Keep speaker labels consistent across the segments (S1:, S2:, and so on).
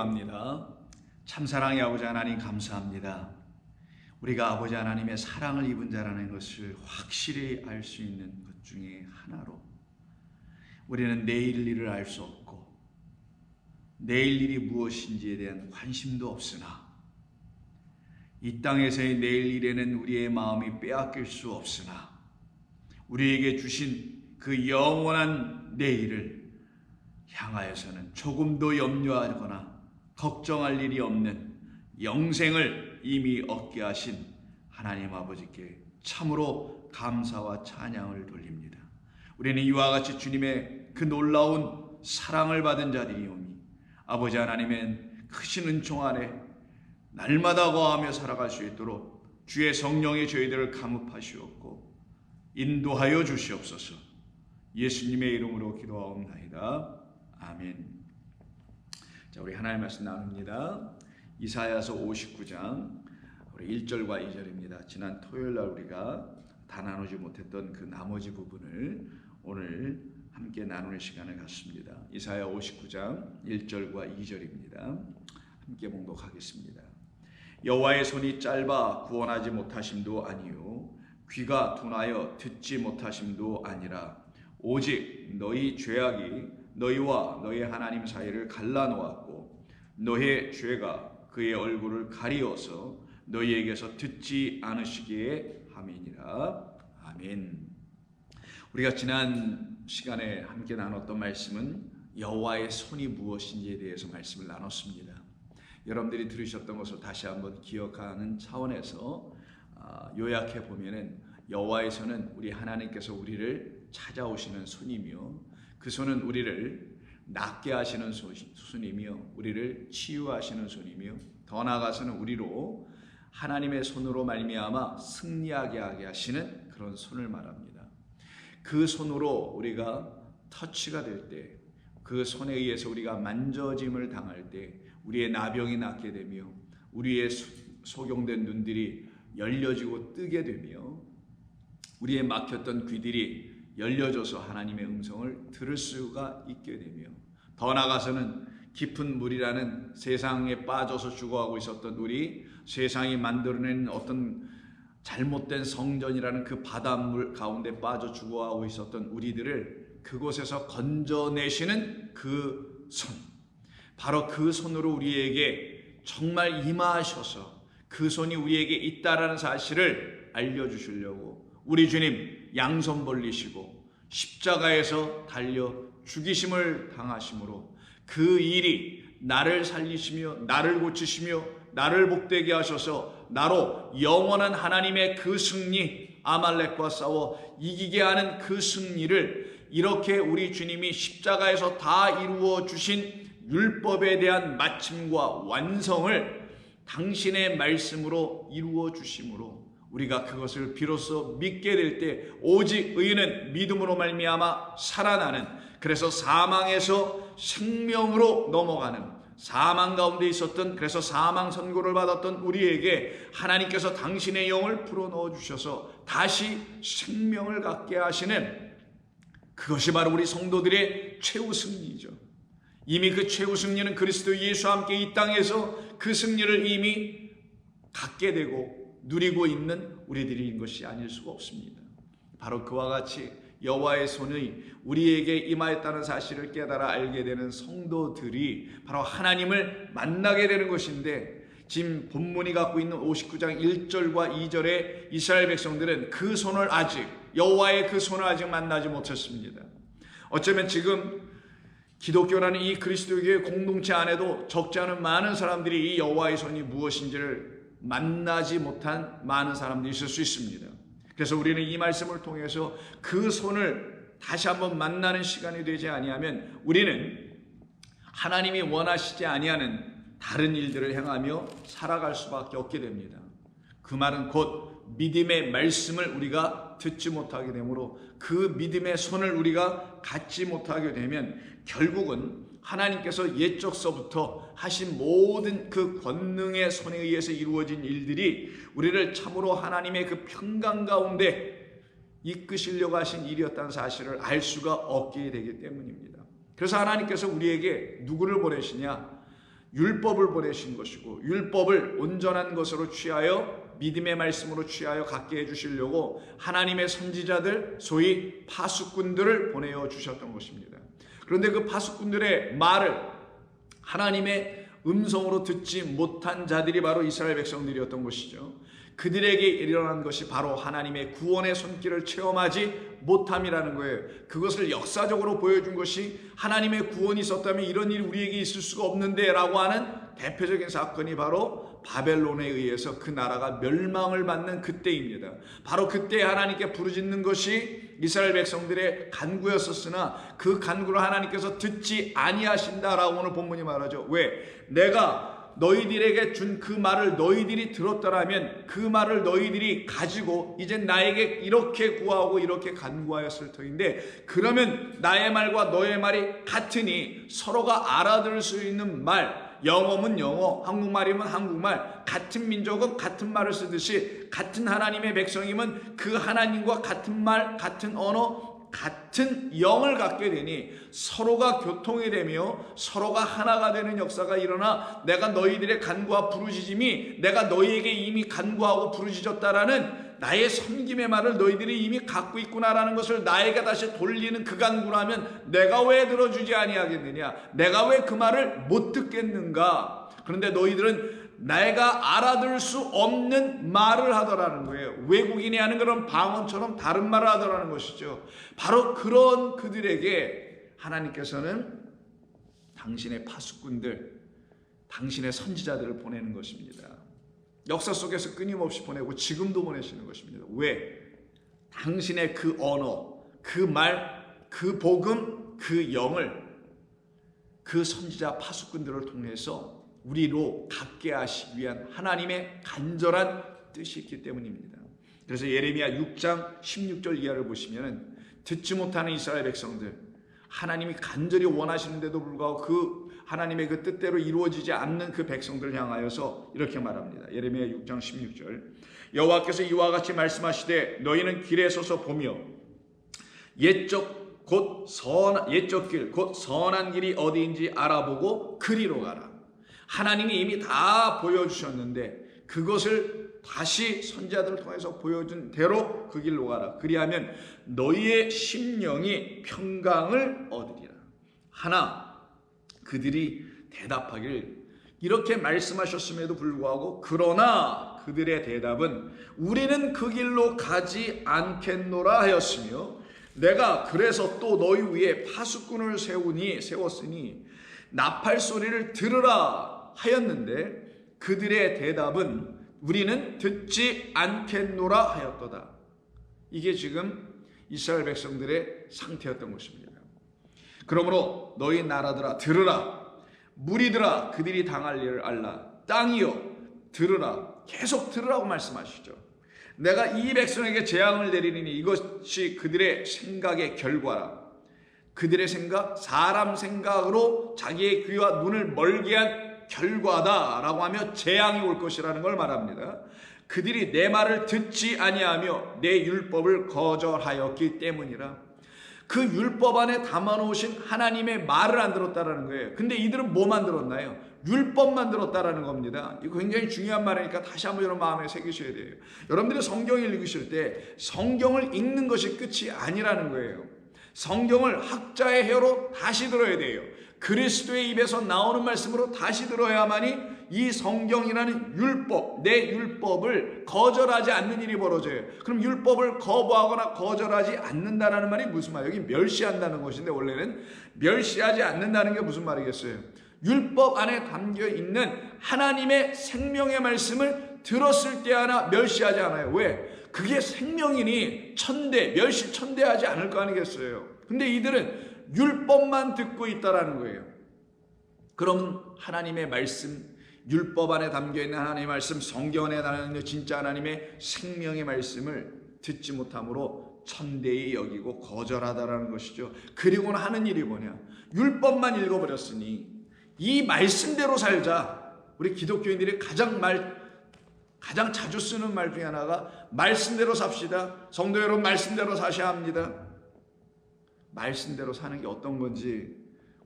S1: 기도합니다. 참사랑의 아버지 하나님 감사합니다. 우리가 아버지 하나님의 사랑을 입은 자라는 것을 확실히 알 수 있는 것 중에 하나로 우리는 내일 일을 알 수 없고 내일 일이 무엇인지에 대한 관심도 없으나 이 땅에서의 내일 일에는 우리의 마음이 빼앗길 수 없으나 우리에게 주신 그 영원한 내일을 향하여서는 조금도 염려하거나 걱정할 일이 없는 영생을 이미 얻게 하신 하나님 아버지께 참으로 감사와 찬양을 돌립니다. 우리는 이와 같이 주님의 그 놀라운 사랑을 받은 자들이오니 아버지 하나님의 크신 은총 안에 날마다 거하며 살아갈 수 있도록 주의 성령이 저희들을 감up하시옵고 인도하여 주시옵소서. 예수님의 이름으로 기도하옵나이다. 아멘. 자, 우리 하나님 말씀 나눕니다. 이사야서 59장 우리 1절과 2절입니다. 지난 토요일 날 우리가 다 나누지 못했던 그 나머지 부분을 오늘 함께 나누는 시간을 갖습니다. 이사야 59장 1절과 2절입니다. 함께 봉독하겠습니다. 여호와의 손이 짧아 구원하지 못하심도 아니요 귀가 둔하여 듣지 못하심도 아니라 오직 너희 죄악이 너희와 너희 하나님 사이를 갈라놓았고 너희의 죄가 그의 얼굴을 가리어서 너희에게서 듣지 않으시기에 함이니라. 아멘. 우리가 지난 시간에 함께 나눴던 말씀은 여호와의 손이 무엇인지에 대해서 말씀을 나눴습니다. 여러분들이 들으셨던 것을 다시 한번 기억하는 차원에서 요약해 보면은 여호와의 손은 우리 하나님께서 우리를 찾아오시는 손이며 그 손은 우리를 낫게 하시는 손이며 우리를 치유하시는 손이며 더 나아가서는 우리로 하나님의 손으로 말미암아 승리하게 하게 하시는 그런 손을 말합니다. 그 손으로 우리가 터치가 될 때, 그 손에 의해서 우리가 만져짐을 당할 때 우리의 나병이 낫게 되며 우리의 소경된 눈들이 열려지고 뜨게 되며 우리의 막혔던 귀들이 열려져서 하나님의 음성을 들을 수가 있게 되며 더 나아가서는 깊은 물이라는 세상에 빠져서 죽어가고 있었던 우리, 세상이 만들어낸 어떤 잘못된 성전이라는 그 바닷물 가운데 빠져 죽어가고 있었던 우리들을 그곳에서 건져내시는 그 손, 바로 그 손으로 우리에게 정말 임하셔서 그 손이 우리에게 있다라는 사실을 알려주시려고 우리 주님 양손 벌리시고 십자가에서 달려 죽이심을 당하심으로 그 일이 나를 살리시며 나를 고치시며 나를 복되게 하셔서 나로 영원한 하나님의 그 승리, 아말렉과 싸워 이기게 하는 그 승리를 이렇게 우리 주님이 십자가에서 다 이루어 주신 율법에 대한 마침과 완성을 당신의 말씀으로 이루어 주심으로 우리가 그것을 비로소 믿게 될 때 오직 의인은 믿음으로 말미암아 살아나는, 그래서 사망에서 생명으로 넘어가는, 사망 가운데 있었던, 그래서 사망 선고를 받았던 우리에게 하나님께서 당신의 영을 불어넣어 주셔서 다시 생명을 갖게 하시는 그것이 바로 우리 성도들의 최후 승리죠. 이미 그 최후 승리는 그리스도 예수와 함께 이 땅에서 그 승리를 이미 갖게 되고 누리고 있는 우리들인 것이 아닐 수가 없습니다. 바로 그와 같이 여호와의 손이 우리에게 임하였다는 사실을 깨달아 알게 되는 성도들이 바로 하나님을 만나게 되는 것인데, 지금 본문이 갖고 있는 59장 1절과 2절의 이스라엘 백성들은 그 손을 아직, 여호와의 그 손을 아직 만나지 못했습니다. 어쩌면 지금 기독교라는 이 그리스도교의 공동체 안에도 적지 않은 많은 사람들이 이 여호와의 손이 무엇인지를 만나지 못한 많은 사람들이 있을 수 있습니다. 그래서 우리는 이 말씀을 통해서 그 손을 다시 한번 만나는 시간이 되지 아니하면 우리는 하나님이 원하시지 아니하는 다른 일들을 행하며 살아갈 수밖에 없게 됩니다. 그 말은 곧 믿음의 말씀을 우리가 듣지 못하게 되므로 그 믿음의 손을 우리가 갖지 못하게 되면 결국은 하나님께서 옛적서부터 하신 모든 그 권능의 손에 의해서 이루어진 일들이 우리를 참으로 하나님의 그 평강 가운데 이끄시려고 하신 일이었다는 사실을 알 수가 없게 되기 때문입니다. 그래서 하나님께서 우리에게 누구를 보내시냐? 율법을 보내신 것이고 율법을 온전한 것으로 취하여 믿음의 말씀으로 취하여 갖게 해주시려고 하나님의 선지자들 소위 파수꾼들을 보내어 주셨던 것입니다. 그런데 그 파수꾼들의 말을 하나님의 음성으로 듣지 못한 자들이 바로 이스라엘 백성들이었던 것이죠. 그들에게 일어난 것이 바로 하나님의 구원의 손길을 체험하지 못함이라는 거예요. 그것을 역사적으로 보여준 것이 하나님의 구원이 있었다면 이런 일이 우리에게 있을 수가 없는데 라고 하는 대표적인 사건이 바로 바벨론에 의해서 그 나라가 멸망을 받는 그때입니다. 바로 그때 하나님께 부르짖는 것이 이스라엘 백성들의 간구였었으나 그 간구를 하나님께서 듣지 아니하신다라고 오늘 본문이 말하죠. 왜? 내가 너희들에게 준 그 말을 너희들이 들었더라면 그 말을 너희들이 가지고 이제 나에게 이렇게 구하고 이렇게 간구하였을 터인데, 그러면 나의 말과 너의 말이 같으니 서로가 알아들을 수 있는 말, 영어면 영어, 한국말이면 한국말, 같은 민족은 같은 말을 쓰듯이 같은 하나님의 백성이면 그 하나님과 같은 말, 같은 언어, 같은 영을 갖게 되니 서로가 교통이 되며 서로가 하나가 되는 역사가 일어나 내가 너희들의 간구와 부르짖음이 내가 너희에게 이미 간구하고 부르짖었다라는 나의 섬김의 말을 너희들이 이미 갖고 있구나라는 것을 나에게 다시 돌리는 그 간구라면 내가 왜 들어주지 아니하겠느냐, 내가 왜 그 말을 못 듣겠는가. 그런데 너희들은 내가 알아들을 수 없는 말을 하더라는 거예요. 외국인이 하는 그런 방언처럼 다른 말을 하더라는 것이죠. 바로 그런 그들에게 하나님께서는 당신의 파수꾼들, 당신의 선지자들을 보내는 것입니다. 역사 속에서 끊임없이 보내고 지금도 보내시는 것입니다. 왜? 당신의 그 언어, 그 말, 그 복음, 그 영을 그 선지자 파수꾼들을 통해서 우리로 갖게 하시기 위한 하나님의 간절한 뜻이 있기 때문입니다. 그래서 예레미야 6장 16절 이하를 보시면 듣지 못하는 이스라엘 백성들, 하나님이 간절히 원하시는데도 불구하고 그 하나님의 그 뜻대로 이루어지지 않는 그 백성들을 향하여서 이렇게 말합니다. 예레미야 6장 16절, 여호와께서 이와 같이 말씀하시되 너희는 길에 서서 보며 옛적 길 곧 선한 길이 어디인지 알아보고 그리로 가라. 하나님이 이미 다 보여주셨는데 그것을 다시 선지자들을 통해서 보여준 대로 그 길로 가라. 그리하면 너희의 심령이 평강을 얻으리라. 하나, 그들이 대답하길 이렇게 말씀하셨음에도 불구하고 그러나 그들의 대답은 우리는 그 길로 가지 않겠노라 하였으며 내가 그래서 또 너희 위에 파수꾼을 세웠으니 나팔 소리를 들으라 하였는데 그들의 대답은 우리는 듣지 않겠노라 하였도다. 이게 지금 이스라엘 백성들의 상태였던 것입니다. 그러므로 너희 나라들아 들으라, 무리들아 그들이 당할 일을 알라, 땅이여 들으라, 계속 들으라고 말씀하시죠. 내가 이 백성에게 재앙을 내리니 이것이 그들의 생각의 결과라. 그들의 생각, 사람 생각으로 자기의 귀와 눈을 멀게 한 결과다라고 하며 재앙이 올 것이라는 걸 말합니다. 그들이 내 말을 듣지 아니하며 내 율법을 거절하였기 때문이라. 그 율법 안에 담아놓으신 하나님의 말을 안 들었다라는 거예요. 근데 이들은 뭐만 들었나요? 율법만 들었다라는 겁니다. 이거 굉장히 중요한 말이니까 다시 한번 여러분 마음에 새기셔야 돼요. 여러분들이 성경을 읽으실 때 성경을 읽는 것이 끝이 아니라는 거예요. 성경을 학자의 혀로 다시 들어야 돼요. 그리스도의 입에서 나오는 말씀으로 다시 들어야만이 이 성경이라는 율법, 내 율법을 거절하지 않는 일이 벌어져요. 그럼 율법을 거부하거나 거절하지 않는다는 말이 무슨 말이에요? 여기 멸시한다는 것인데 원래는 멸시하지 않는다는 게 무슨 말이겠어요? 율법 안에 담겨 있는 하나님의 생명의 말씀을 들었을 때 하나 멸시하지 않아요. 왜? 그게 생명이니 멸시천대하지 않을 거 아니겠어요. 근데 이들은 율법만 듣고 있다라는 거예요. 그럼 하나님의 말씀, 율법 안에 담겨있는 하나님의 말씀, 성경 안에 담겨있는 진짜 하나님의 생명의 말씀을 듣지 못함으로 천대히 여기고 거절하다라는 것이죠. 그리고는 하는 일이 뭐냐? 율법만 읽어버렸으니 이 말씀대로 살자. 우리 기독교인들이 가장 자주 쓰는 말 중에 하나가 말씀대로 삽시다. 성도 여러분, 말씀대로 사셔야 합니다. 말씀대로 사는 게 어떤 건지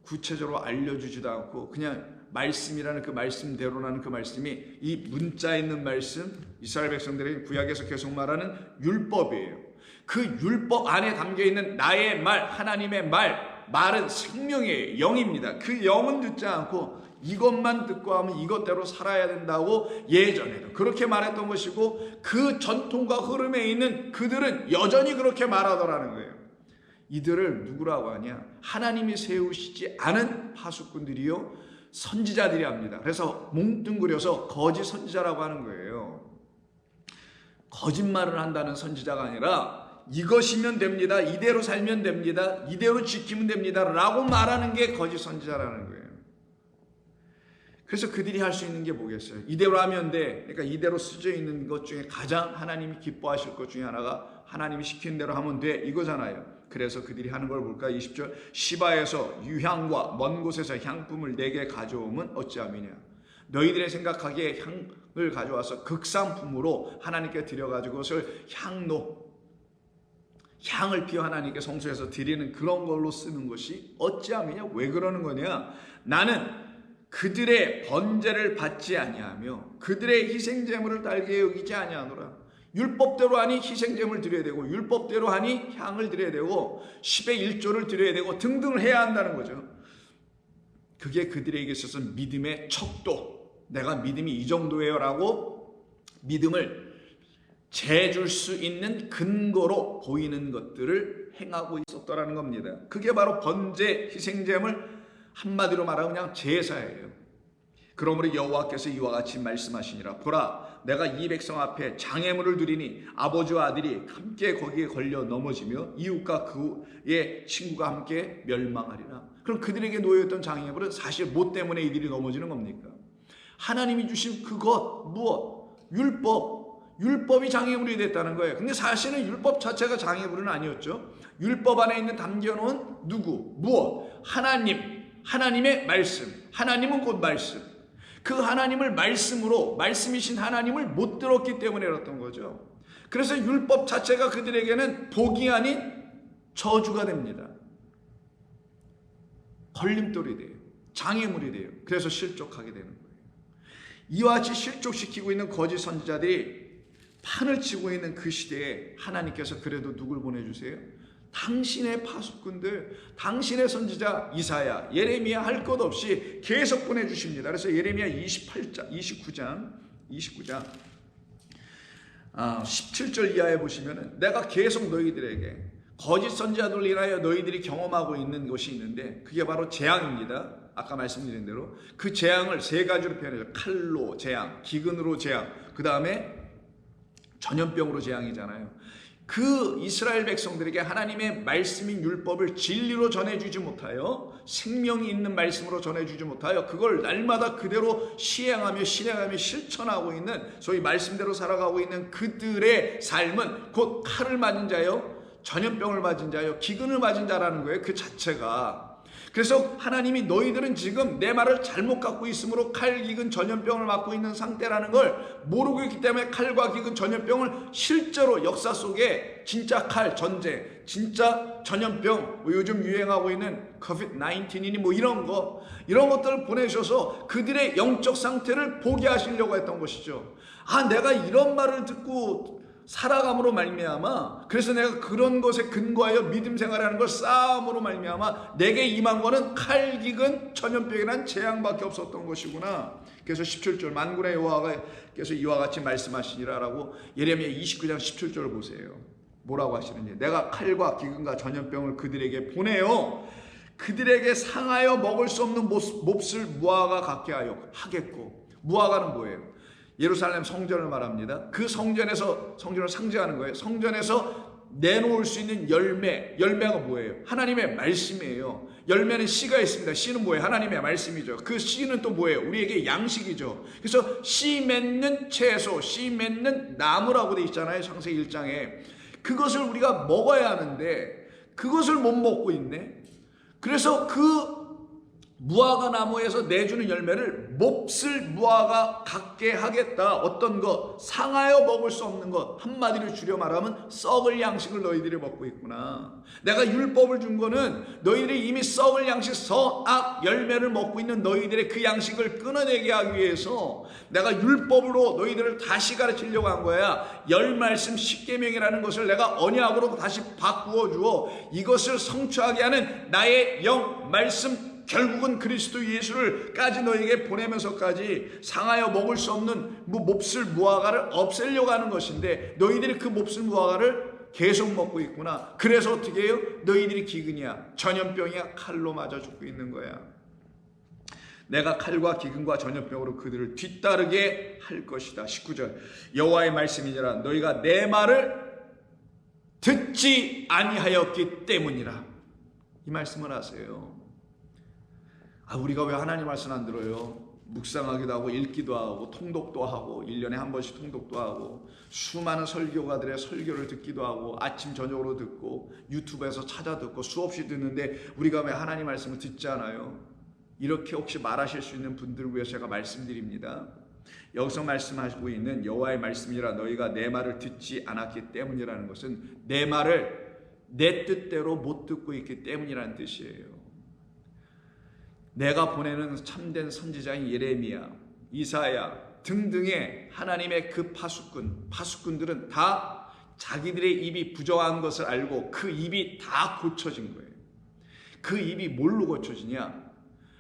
S1: 구체적으로 알려주지도 않고 그냥 말씀이라는 그 말씀대로라는 그 말씀이 이 문자에 있는 말씀, 이스라엘 백성들에게 구약에서 계속 말하는 율법이에요. 그 율법 안에 담겨있는 나의 말, 하나님의 말은 생명이에요. 영입니다. 그 영은 듣지 않고 이것만 듣고 하면 이것대로 살아야 된다고 예전에도 그렇게 말했던 것이고, 그 전통과 흐름에 있는 그들은 여전히 그렇게 말하더라는 거예요. 이들을 누구라고 하냐? 하나님이 세우시지 않은 파수꾼들이요 선지자들이 합니다. 그래서 뭉뚱그려서 거짓 선지자라고 하는 거예요. 거짓말을 한다는 선지자가 아니라 이것이면 됩니다, 이대로 살면 됩니다, 이대로 지키면 됩니다 라고 말하는 게 거짓 선지자라는 거예요. 그래서 그들이 할 수 있는 게 뭐겠어요? 이대로 하면 돼. 그러니까 이대로 쓰여 있는 것 중에 가장 하나님이 기뻐하실 것 중에 하나가 하나님이 시키는 대로 하면 돼 이거잖아요. 그래서 그들이 하는 걸 볼까? 20절, 시바에서 유향과 먼 곳에서 향품을 내게 가져오면 어찌함이냐? 너희들의 생각하기에 향을 가져와서 극상품으로 하나님께 드려가지고 그것을 향을 피워 하나님께 성소에서 드리는 그런 걸로 쓰는 것이 어찌함이냐? 왜 그러는 거냐? 나는 그들의 번제를 받지 아니하며 그들의 희생제물을 달게 여기지 아니하노라. 율법대로 하니 희생제물을 드려야 되고, 율법대로 하니 향을 드려야 되고, 10의 1조를 드려야 되고 등등을 해야 한다는 거죠. 그게 그들에게 있어서 믿음의 척도, 내가 믿음이 이 정도예요 라고 믿음을 재줄 수 있는 근거로 보이는 것들을 행하고 있었더라는 겁니다. 그게 바로 번제, 희생제물, 한마디로 말하면 그냥 제사예요. 그러므로 여호와께서 이와 같이 말씀하시니라. 보라, 내가 이 백성 앞에 장애물을 드리니 아버지와 아들이 함께 거기에 걸려 넘어지며 이웃과 그의 친구가 함께 멸망하리라. 그럼 그들에게 놓여있던 장애물은 사실 뭐 때문에 이들이 넘어지는 겁니까? 하나님이 주신 그것, 무엇? 율법이 장애물이 됐다는 거예요. 근데 사실은 율법 자체가 장애물은 아니었죠. 율법 안에 있는 담겨놓은 누구? 무엇? 하나님의 말씀. 하나님은 곧 말씀. 그 하나님을 말씀이신 하나님을 못 들었기 때문에 그랬던 거죠. 그래서 율법 자체가 그들에게는 복이 아닌 저주가 됩니다. 걸림돌이 돼요. 장애물이 돼요. 그래서 실족하게 되는 거예요. 이와 같이 실족시키고 있는 거짓 선지자들이 판을 치고 있는 그 시대에 하나님께서 그래도 누굴 보내주세요? 당신의 파수꾼들, 당신의 선지자 이사야, 예레미야 할 것 없이 계속 보내주십니다. 그래서 예레미야 29장 17절 이하에 보시면은 내가 계속 너희들에게 거짓 선지자들을 인하여 너희들이 경험하고 있는 것이 있는데, 그게 바로 재앙입니다. 아까 말씀드린 대로 그 재앙을 세 가지로 표현해요. 칼로 재앙, 기근으로 재앙, 그 다음에 전염병으로 재앙이잖아요. 그 이스라엘 백성들에게 하나님의 말씀인 율법을 진리로 전해주지 못하여, 생명이 있는 말씀으로 전해주지 못하여 그걸 날마다 그대로 실행하며 실천하고 있는, 소위 말씀대로 살아가고 있는 그들의 삶은 곧 칼을 맞은 자요, 전염병을 맞은 자요, 기근을 맞은 자라는 거예요. 그 자체가. 그래서 하나님이 너희들은 지금 내 말을 잘못 갖고 있으므로 칼, 기근, 전염병을 맞고 있는 상태라는 걸 모르고 있기 때문에 칼과 기근, 전염병을 실제로 역사 속에 진짜 칼, 전쟁, 진짜 전염병, 요즘 유행하고 있는 COVID-19이니 이런 것들을 보내셔서 그들의 영적 상태를 보게 하시려고 했던 것이죠. 내가 이런 말을 듣고 살아감으로 말미암아, 그래서 내가 그런 것에 근거하여 믿음 생활하는 걸 쌓음으로 말미암아 내게 임한 거는 칼, 기근, 전염병이란 재앙밖에 없었던 것이구나. 그래서 17절, 만군의 여호와께서 이와 같이 말씀하시니라 라고 예레미야 29장 17절을 보세요. 뭐라고 하시는지. 내가 칼과 기근과 전염병을 그들에게 보내요. 그들에게 상하여 먹을 수 없는 몹쓸 무화과 같게 하겠고. 무화과는 뭐예요? 예루살렘 성전을 말합니다. 그 성전을 상징하는 거예요. 성전에서 내놓을 수 있는 열매가 뭐예요? 하나님의 말씀이에요. 열매는 씨가 있습니다. 씨는 뭐예요? 하나님의 말씀이죠. 그 씨는 또 뭐예요? 우리에게 양식이죠. 그래서 씨 맺는 채소, 씨 맺는 나무라고 돼 있잖아요. 창세기 1장에. 그것을 우리가 먹어야 하는데 그것을 못 먹고 있네. 그래서 그 무화과 나무에서 내주는 열매를 몹쓸 무화과 같게 하겠다. 어떤 것, 상하여 먹을 수 없는 것, 한마디로 줄여 말하면 썩을 양식을 너희들이 먹고 있구나. 내가 율법을 준 거는 너희들이 이미 썩을 양식, 선악 열매를 먹고 있는 너희들의 그 양식을 끊어내게 하기 위해서 내가 율법으로 너희들을 다시 가르치려고 한 거야. 열 말씀 10계명이라는 것을 내가 언약으로 다시 바꾸어 주어 이것을 성취하게 하는 나의 영 말씀, 결국은 그리스도 예수를까지 너에게 보내면서까지 상하여 먹을 수 없는 몹쓸 무화과를 없애려고 하는 것인데 너희들이 그 몹쓸 무화과를 계속 먹고 있구나. 그래서 어떻게 해요? 너희들이 기근이야, 전염병이야, 칼로 맞아 죽고 있는 거야. 내가 칼과 기근과 전염병으로 그들을 뒤따르게 할 것이다. 19절 여호와의 말씀이니라 너희가 내 말을 듣지 아니하였기 때문이라. 이 말씀을 하세요. 우리가 왜 하나님 말씀 안 들어요? 묵상하기도 하고 읽기도 하고 통독도 하고 1년에 한 번씩 통독도 하고 수많은 설교가들의 설교를 듣기도 하고 아침 저녁으로 듣고 유튜브에서 찾아 듣고 수없이 듣는데 우리가 왜 하나님 말씀을 듣지 않아요? 이렇게 혹시 말하실 수 있는 분들을 위해서 제가 말씀드립니다. 여기서 말씀하시고 있는 여호와의 말씀이라 너희가 내 말을 듣지 않았기 때문이라는 것은 내 말을 내 뜻대로 못 듣고 있기 때문이라는 뜻이에요. 내가 보내는 참된 선지자인 예레미야, 이사야 등등의 하나님의 그 파수꾼들은 다 자기들의 입이 부정한 것을 알고 그 입이 다 고쳐진 거예요. 그 입이 뭘로 고쳐지냐?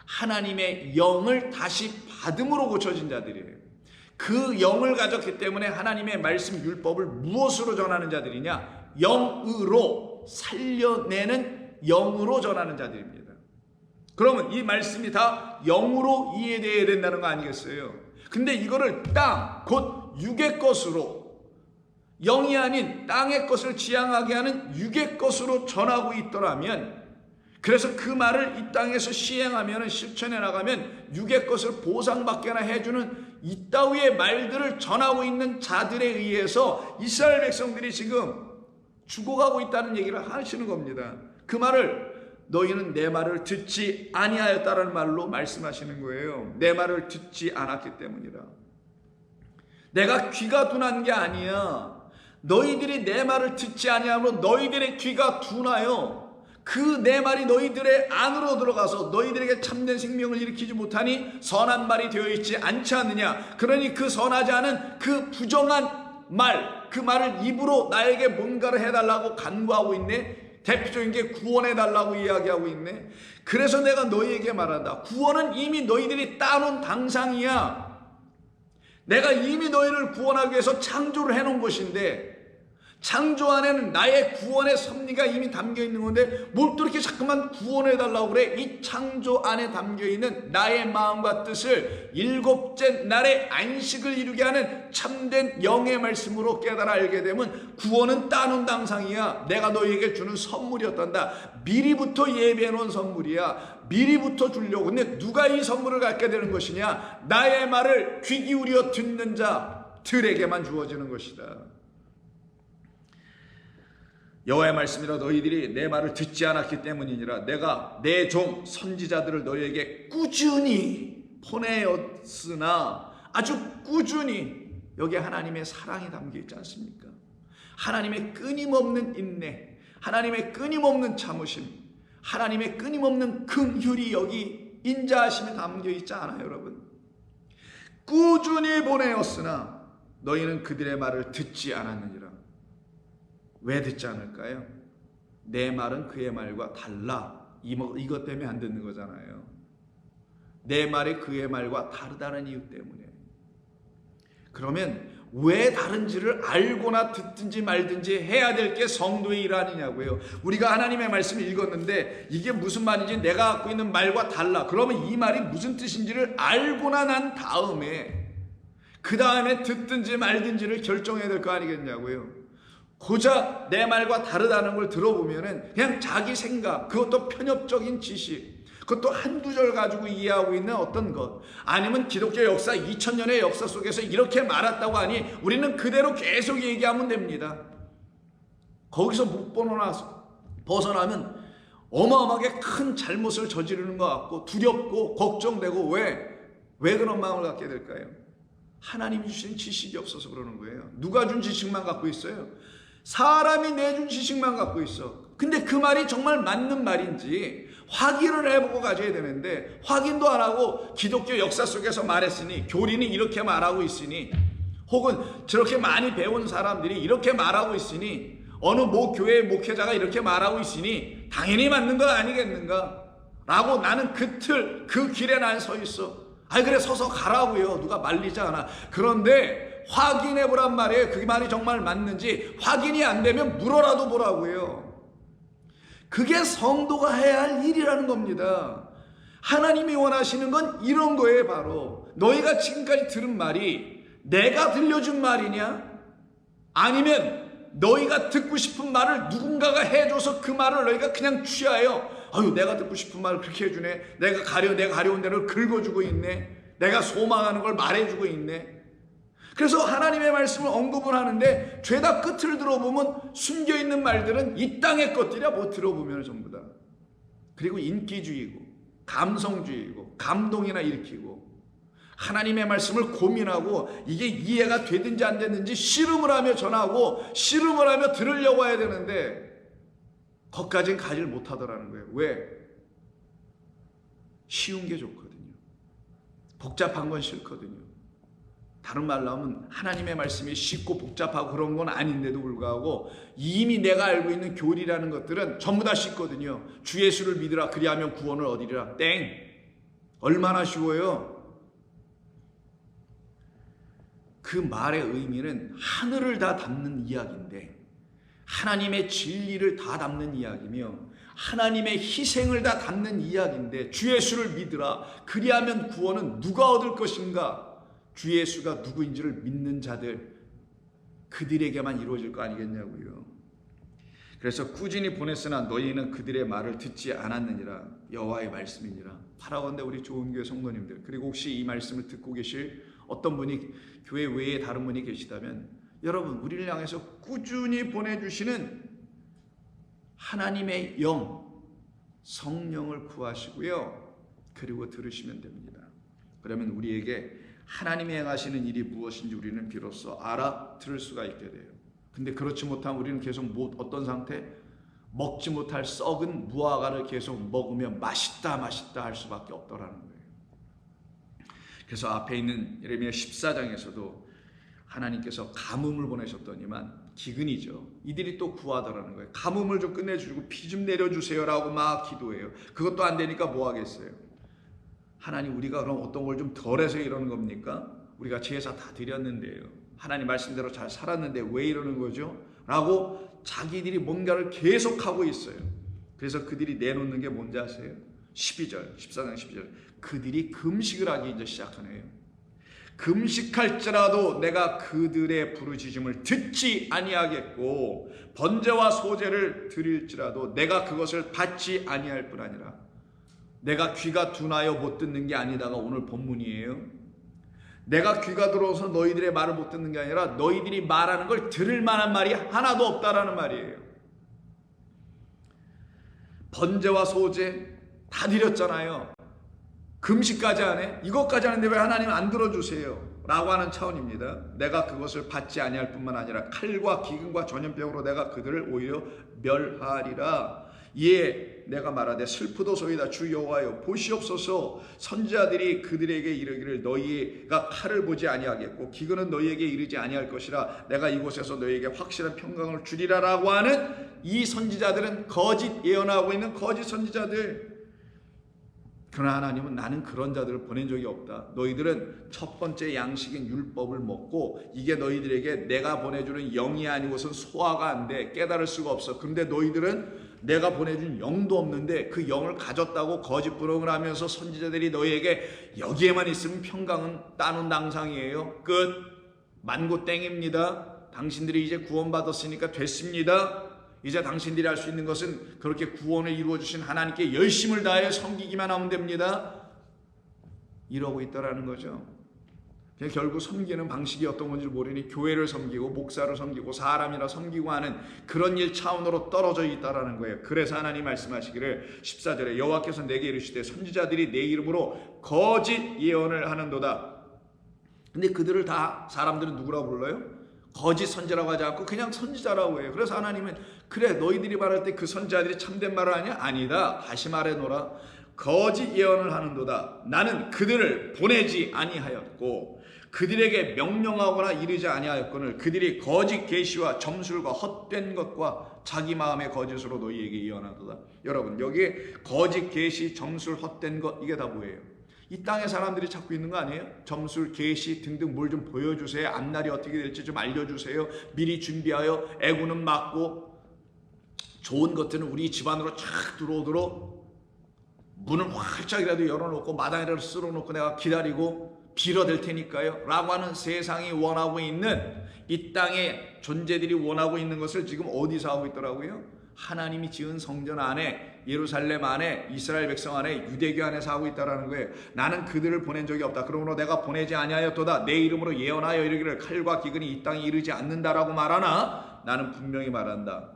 S1: 하나님의 영을 다시 받음으로 고쳐진 자들이에요. 그 영을 가졌기 때문에 하나님의 말씀 율법을 무엇으로 전하는 자들이냐? 영으로, 살려내는 영으로 전하는 자들입니다. 그러면 이 말씀이 다 영으로 이해되어야 된다는 거 아니겠어요? 근데 이거를 땅, 곧 육의 것으로, 영이 아닌 땅의 것을 지향하게 하는 육의 것으로 전하고 있더라면, 그래서 그 말을 이 땅에서 시행하면, 실천해 나가면 육의 것을 보상받게나 해주는 이따위의 말들을 전하고 있는 자들에 의해서 이스라엘 백성들이 지금 죽어가고 있다는 얘기를 하시는 겁니다. 그 말을 너희는 내 말을 듣지 아니하였다라는 말로 말씀하시는 거예요. 내 말을 듣지 않았기 때문이라. 내가 귀가 둔한 게 아니야. 너희들이 내 말을 듣지 아니하면 너희들의 귀가 둔하여 그 내 말이 너희들의 안으로 들어가서 너희들에게 참된 생명을 일으키지 못하니 선한 말이 되어 있지 않지 않느냐. 그러니 그 선하지 않은 그 부정한 말, 그 말을 입으로 나에게 뭔가를 해달라고 간구하고 있네. 대표적인 게 구원해달라고 이야기하고 있네. 그래서 내가 너희에게 말한다. 구원은 이미 너희들이 따놓은 당상이야. 내가 이미 너희를 구원하기 위해서 창조를 해놓은 것인데 창조 안에는 나의 구원의 섭리가 이미 담겨있는 건데 뭘 또 이렇게 자꾸만 구원해달라고 그래. 이 창조 안에 담겨있는 나의 마음과 뜻을 일곱째 날의 안식을 이루게 하는 참된 영의 말씀으로 깨달아 알게 되면 구원은 따놓은 당상이야. 내가 너희에게 주는 선물이었단다. 미리부터 예비해놓은 선물이야. 미리부터 주려고. 근데 누가 이 선물을 갖게 되는 것이냐? 나의 말을 귀 기울여 듣는 자들에게만 주어지는 것이다. 여호와의 말씀이라 너희들이 내 말을 듣지 않았기 때문이니라. 내가 내 종 선지자들을 너희에게 꾸준히 보내었으나, 아주 꾸준히, 여기 하나님의 사랑이 담겨 있지 않습니까? 하나님의 끊임없는 인내, 하나님의 끊임없는 참으심, 하나님의 끊임없는 긍휼이 여기 인자하심이 담겨 있지 않아요, 여러분? 꾸준히 보내었으나 너희는 그들의 말을 듣지 않았느니라. 왜 듣지 않을까요? 내 말은 그의 말과 달라. 이것 때문에 안 듣는 거잖아요. 내 말이 그의 말과 다르다는 이유 때문에. 그러면 왜 다른지를 알거나 듣든지 말든지 해야 될 게 성도의 일 아니냐고요. 우리가 하나님의 말씀을 읽었는데 이게 무슨 말인지 내가 갖고 있는 말과 달라. 그러면 이 말이 무슨 뜻인지를 알고나 난 다음에 그 다음에 듣든지 말든지를 결정해야 될 거 아니겠냐고요. 고작 내 말과 다르다는 걸 들어보면은 그냥 자기 생각, 그것도 편협적인 지식, 그것도 한두 절 가지고 이해하고 있는 어떤 것, 아니면 기독교 역사 2000년의 역사 속에서 이렇게 말았다고 하니 우리는 그대로 계속 얘기하면 됩니다. 거기서 못 벗어나면 어마어마하게 큰 잘못을 저지르는 것 같고 두렵고 걱정되고 왜 그런 마음을 갖게 될까요? 하나님이 주신 지식이 없어서 그러는 거예요. 누가 준 지식만 갖고 있어요? 사람이 내준 지식만 갖고 있어. 근데 그 말이 정말 맞는 말인지 확인을 해보고 가져야 되는데 확인도 안 하고 기독교 역사 속에서 말했으니, 교리는 이렇게 말하고 있으니, 혹은 저렇게 많이 배운 사람들이 이렇게 말하고 있으니, 어느 교회의 목회자가 이렇게 말하고 있으니 당연히 맞는 거 아니겠는가? 라고 나는 그 길에 난 서 있어. 아니 그래 서서 가라고요. 누가 말리지 않아. 그런데 확인해 보란 말이에요. 그 말이 정말 맞는지. 확인이 안 되면 물어라도 보라고요. 그게 성도가 해야 할 일이라는 겁니다. 하나님이 원하시는 건 이런 거예요. 바로 너희가 지금까지 들은 말이 내가 들려준 말이냐? 아니면 너희가 듣고 싶은 말을 누군가가 해줘서 그 말을 너희가 그냥 취하여, 아유 내가 듣고 싶은 말을 그렇게 해주네, 내가 가려운 대로 긁어주고 있네, 내가 소망하는 걸 말해주고 있네. 그래서 하나님의 말씀을 언급을 하는데 죄다 끝을 들어보면 숨겨있는 말들은 이 땅의 것들이야. 뭐 들어보면 전부 다. 그리고 인기주의고 감성주의고 감동이나 일으키고, 하나님의 말씀을 고민하고 이게 이해가 되든지 안 되든지 씨름을 하며 전하고 씨름을 하며 들으려고 해야 되는데 거기까지는 가지를 못하더라는 거예요. 왜? 쉬운 게 좋거든요. 복잡한 건 싫거든요. 다른 말로 하면 하나님의 말씀이 쉽고 복잡하고 그런 건 아닌데도 불구하고 이미 내가 알고 있는 교리라는 것들은 전부 다 쉽거든요. 주 예수를 믿으라 그리하면 구원을 얻으리라. 땡! 얼마나 쉬워요. 그 말의 의미는 하늘을 다 담는 이야기인데, 하나님의 진리를 다 담는 이야기며 하나님의 희생을 다 담는 이야기인데, 주 예수를 믿으라 그리하면 구원은 누가 얻을 것인가? 주 예수가 누구인지를 믿는 자들, 그들에게만 이루어질 거 아니겠냐고요. 그래서 꾸준히 보냈으나 너희는 그들의 말을 듣지 않았느니라. 여호와의 말씀이니라. 바라건대 우리 좋은 교회 성도님들, 그리고 혹시 이 말씀을 듣고 계실 어떤 분이 교회 외에 다른 분이 계시다면, 여러분 우리를 향해서 꾸준히 보내주시는 하나님의 영, 성령을 구하시고요. 그리고 들으시면 됩니다. 그러면 우리에게 하나님이 행하시는 일이 무엇인지 우리는 비로소 알아들을 수가 있게 돼요. 근데 그렇지 못하면 우리는 계속 어떤 상태? 먹지 못할 썩은 무화과를 계속 먹으며 맛있다 할 수밖에 없더라는 거예요. 그래서 앞에 있는 예레미야 14장에서도 하나님께서 가뭄을 보내셨더니만 기근이죠. 이들이 또 구하더라는 거예요. 가뭄을 좀 끝내주고 비 좀 내려주세요라고 막 기도해요. 그것도 안 되니까 뭐 하겠어요? 하나님 우리가 그럼 어떤 걸 좀 덜해서 이러는 겁니까? 우리가 제사 다 드렸는데요. 하나님 말씀대로 잘 살았는데 왜 이러는 거죠? 라고 자기들이 뭔가를 계속하고 있어요. 그래서 그들이 내놓는 게 뭔지 아세요? 12절, 14장 12절. 그들이 금식을 하기 이제 시작하네요. 금식할지라도 내가 그들의 부르짖음을 듣지 아니하겠고 번제와 소제를 드릴지라도 내가 그것을 받지 아니할 뿐 아니라. 내가 귀가 둔하여 못 듣는 게 아니다가 오늘 본문이에요. 내가 귀가 들어와서 너희들의 말을 못 듣는 게 아니라 너희들이 말하는 걸 들을 만한 말이 하나도 없다라는 말이에요. 번제와 소제 다 드렸잖아요. 금식까지 하네? 이것까지 하는데 왜 하나님 안 들어주세요? 라고 하는 차원입니다. 내가 그것을 받지 아니할 뿐만 아니라 칼과 기근과 전염병으로 내가 그들을 오히려 멸하리라. 이에 내가 말하되 슬프도소이다 주 여호와여 보시옵소서. 선지자들이 그들에게 이르기를 너희가 칼을 보지 아니하겠고 기근은 너희에게 이르지 아니할 것이라. 내가 이곳에서 너희에게 확실한 평강을 주리라라고 하는 이 선지자들은 거짓 예언하고 있는 거짓 선지자들. 그러나 하나님은 나는 그런 자들을 보낸 적이 없다. 너희들은 첫 번째 양식인 율법을 먹고 이게 너희들에게 내가 보내주는 영이 아니고선 소화가 안 돼. 깨달을 수가 없어. 그런데 너희들은 내가 보내준 영도 없는데 그 영을 가졌다고 거짓 부렁을 하면서 선지자들이 너희에게 여기에만 있으면 평강은 따는 당상이에요. 끝. 만고 땡입니다. 당신들이 이제 구원받았으니까 됐습니다. 이제 당신들이 할 수 있는 것은 그렇게 구원을 이루어주신 하나님께 열심을 다해 섬기기만 하면 됩니다. 이러고 있더라는 거죠. 결국 섬기는 방식이 어떤 건지 모르니 교회를 섬기고 목사를 섬기고 사람이라 섬기고 하는 그런 일 차원으로 떨어져 있다라는 거예요. 그래서 하나님 말씀하시기를 14절에 여호와께서 내게 이르시되 선지자들이 내 이름으로 거짓 예언을 하는도다. 근데 그들을 다 사람들은 누구라고 불러요? 거짓 선지자라고 하지 않고 그냥 선지자라고 해요. 그래서 하나님은 그래 너희들이 말할 때 그 선지자들이 참된 말을 하냐? 아니다. 다시 말해놓으라. 거짓 예언을 하는도다. 나는 그들을 보내지 아니하였고 그들에게 명령하거나 이르지 아니하였거늘 그들이 거짓 계시와 점술과 헛된 것과 자기 마음의 거짓으로 너희에게 예언하도다. 여러분 여기에 거짓 계시, 점술, 헛된 것 이게 다 뭐예요? 이 땅의 사람들이 찾고 있는 거 아니에요? 점술, 계시 등등 뭘 좀 보여주세요. 앞날이 어떻게 될지 좀 알려주세요. 미리 준비하여 애구는 막고 좋은 것들은 우리 집안으로 쫙 들어오도록 문을 활짝이라도 열어놓고 마당이라도 쓸어놓고 내가 기다리고 빌어댈 테니까요 라고 하는 세상이 원하고 있는 이 땅의 존재들이 원하고 있는 것을 지금 어디서 하고 있더라고요? 하나님이 지은 성전 안에 예루살렘 안에 이스라엘 백성 안에 유대교 안에서 하고 있다라는 거예요. 나는 그들을 보낸 적이 없다. 그러므로 내가 보내지 아니하였도다. 내 이름으로 예언하여 이르기를 칼과 기근이 이 땅에 이르지 않는다라고 말하나 나는 분명히 말한다.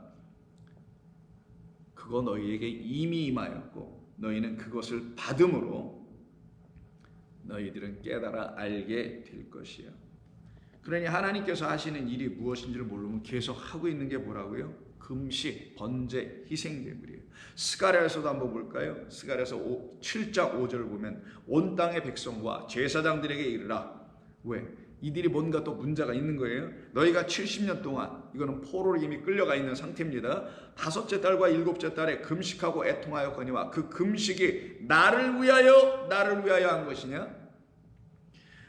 S1: 그거 너희에게 이미 임하였고 너희는 그것을 받음으로 너희들은 깨달아 알게 될 것이야. 그러니 하나님께서 하시는 일이 무엇인지를 모르면 계속 하고 있는 게 뭐라고요? 금식, 번제, 희생제물이에요. 스가랴에서도 한번 볼까요? 스가랴에서 7장 5절을 보면 온 땅의 백성과 제사장들에게 이르라. 왜? 이들이 뭔가 또 문제가 있는 거예요. 너희가 70년 동안 이거는 포로로 이미 끌려가 있는 상태입니다. 5째 달과 7째 달에 금식하고 애통하였거니와 그 금식이 나를 위하여 한 것이냐?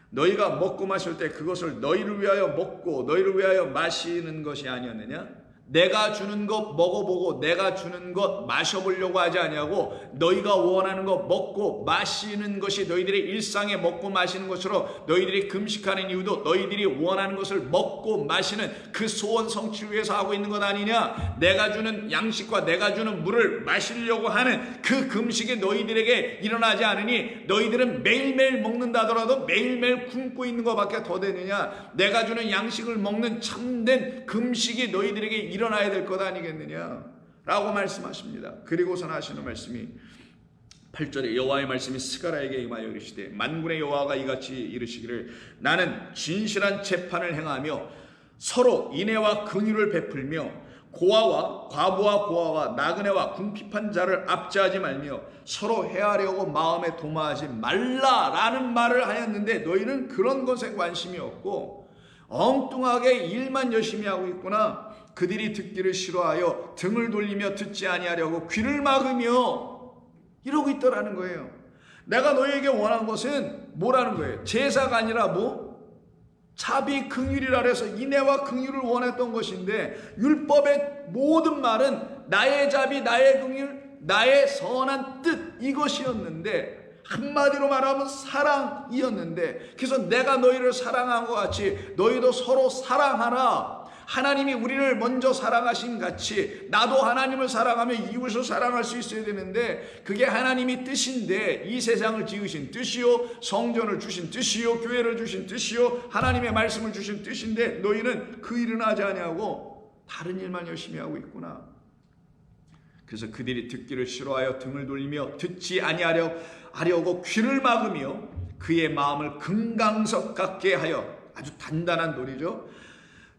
S1: 너희가 먹고 마실 때 그것을 너희를 위하여 먹고 너희를 위하여 마시는 것이 아니었느냐? 내가 주는 것 먹어보고 내가 주는 것 마셔보려고 하지 아니하고 너희가 원하는 것 먹고 마시는 것이 너희들의 일상에 먹고 마시는 것처럼 너희들이 금식하는 이유도 너희들이 원하는 것을 먹고 마시는 그 소원 성취를 위해서 하고 있는 것 아니냐? 내가 주는 양식과 내가 주는 물을 마시려고 하는 그 금식이 너희들에게 일어나지 않으니 너희들은 매일매일 먹는다 하더라도 매일매일 굶고 있는 것밖에 더 되느냐? 내가 주는 양식을 먹는 참된 금식이 너희들에게 일어나야 될 것 아니겠느냐 라고 말씀하십니다. 그리고선 하시는 말씀이 8절에 여호와의 말씀이 스가랴에게 임하여 이르시되 만군의 여호와가 이같이 이르시기를 나는 진실한 재판을 행하며 서로 인애와 긍휼을 베풀며 고아와 과부와 고아와 나그네와 궁핍한 자를 압제하지 말며 서로 해하려고 마음에 도마하지 말라라는 말을 하였는데 너희는 그런 것에 관심이 없고 엉뚱하게 일만 열심히 하고 있구나. 그들이 듣기를 싫어하여 등을 돌리며 듣지 아니하려고 귀를 막으며 이러고 있더라는 거예요. 내가 너희에게 원한 것은 뭐라는 거예요? 제사가 아니라 뭐? 자비 긍휼이라 해서 인애와 긍휼을 원했던 것인데 율법의 모든 말은 나의 자비, 나의 긍휼, 나의 선한 뜻 이것이었는데 한마디로 말하면 사랑이었는데 그래서 내가 너희를 사랑한 것 같이 너희도 서로 사랑하라. 하나님이 우리를 먼저 사랑하신 같이 나도 하나님을 사랑하며 이웃을 사랑할 수 있어야 되는데 그게 하나님이 뜻인데 이 세상을 지으신 뜻이요 성전을 주신 뜻이요 교회를 주신 뜻이요 하나님의 말씀을 주신 뜻인데 너희는 그 일은 하지 아니하고 다른 일만 열심히 하고 있구나. 그래서 그들이 듣기를 싫어하여 등을 돌리며 듣지 아니하려고 귀를 막으며 그의 마음을 금강석 같게 하여 아주 단단한 돌이죠.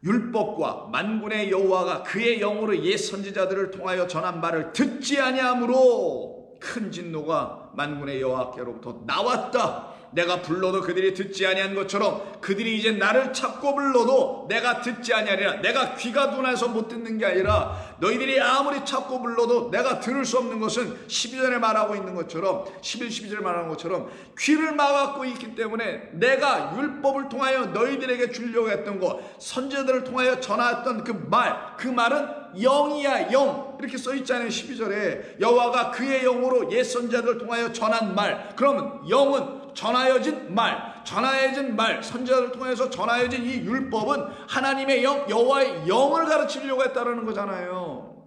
S1: 율법과 만군의 여호와가 그의 영으로 옛 선지자들을 통하여 전한 말을 듣지 아니하므로 큰 진노가 만군의 여호와께로부터 나왔다. 내가 불러도 그들이 듣지 아니한 것처럼 그들이 이제 나를 찾고 불러도 내가 듣지 아니하리라. 내가 귀가 둔해서 못 듣는 게 아니라 너희들이 아무리 찾고 불러도 내가 들을 수 없는 것은 12절에 말하고 있는 것처럼 11, 12절에 말하는 것처럼 귀를 막았고 있기 때문에 내가 율법을 통하여 너희들에게 주려고 했던 것 선지자들을 통하여 전하였던 그 말은 영이야 영 이렇게 써있잖아요. 12절에 여호와가 그의 영으로 옛 선지자들을 통하여 전한 말 그러면 영은 전하여진 말 선지자를 통해서 전하여진 이 율법은 하나님의 영 여호와의 영을 가르치려고 했다는 거잖아요.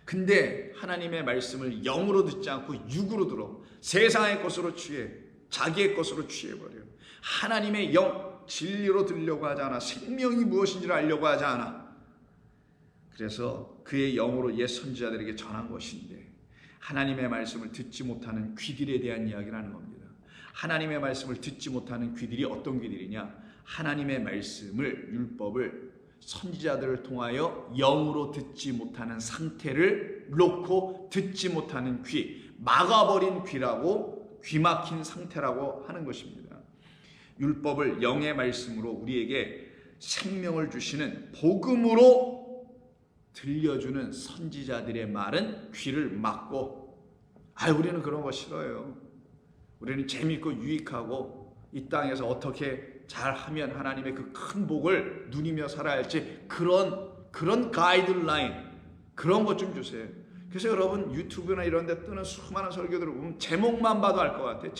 S1: 근데 하나님의 말씀을 영으로 듣지 않고 육으로 들어 세상의 것으로 취해 자기의 것으로 취해버려요. 하나님의 영, 진리로 들으려고 하지 않아. 생명이 무엇인지를 알려고 하지 않아. 그래서 그의 영으로 옛 선지자들에게 전한 것인데 하나님의 말씀을 듣지 못하는 귀들에 대한 이야기를 하는 겁니다. 하나님의 말씀을 듣지 못하는 귀들이 어떤 귀들이냐? 하나님의 말씀을, 율법을 선지자들을 통하여 영으로 듣지 못하는 상태를 놓고 듣지 못하는 귀, 막아버린 귀라고, 귀 막힌 상태라고 하는 것입니다. 율법을 영의 말씀으로 우리에게 생명을 주시는 복음으로 들려주는 선지자들의 말은 귀를 막고, 우리는 그런 거 싫어요. 우리는 재밌고 유익하고 이 땅에서 어떻게 잘하면 하나님의 그 큰 복을 누리며 살아야 할지 그런 가이드라인, 그런 것 좀 주세요. 그래서 여러분 유튜브나 이런 데 뜨는 수많은 설교들을 보면 제목만 봐도 알 것 같아요.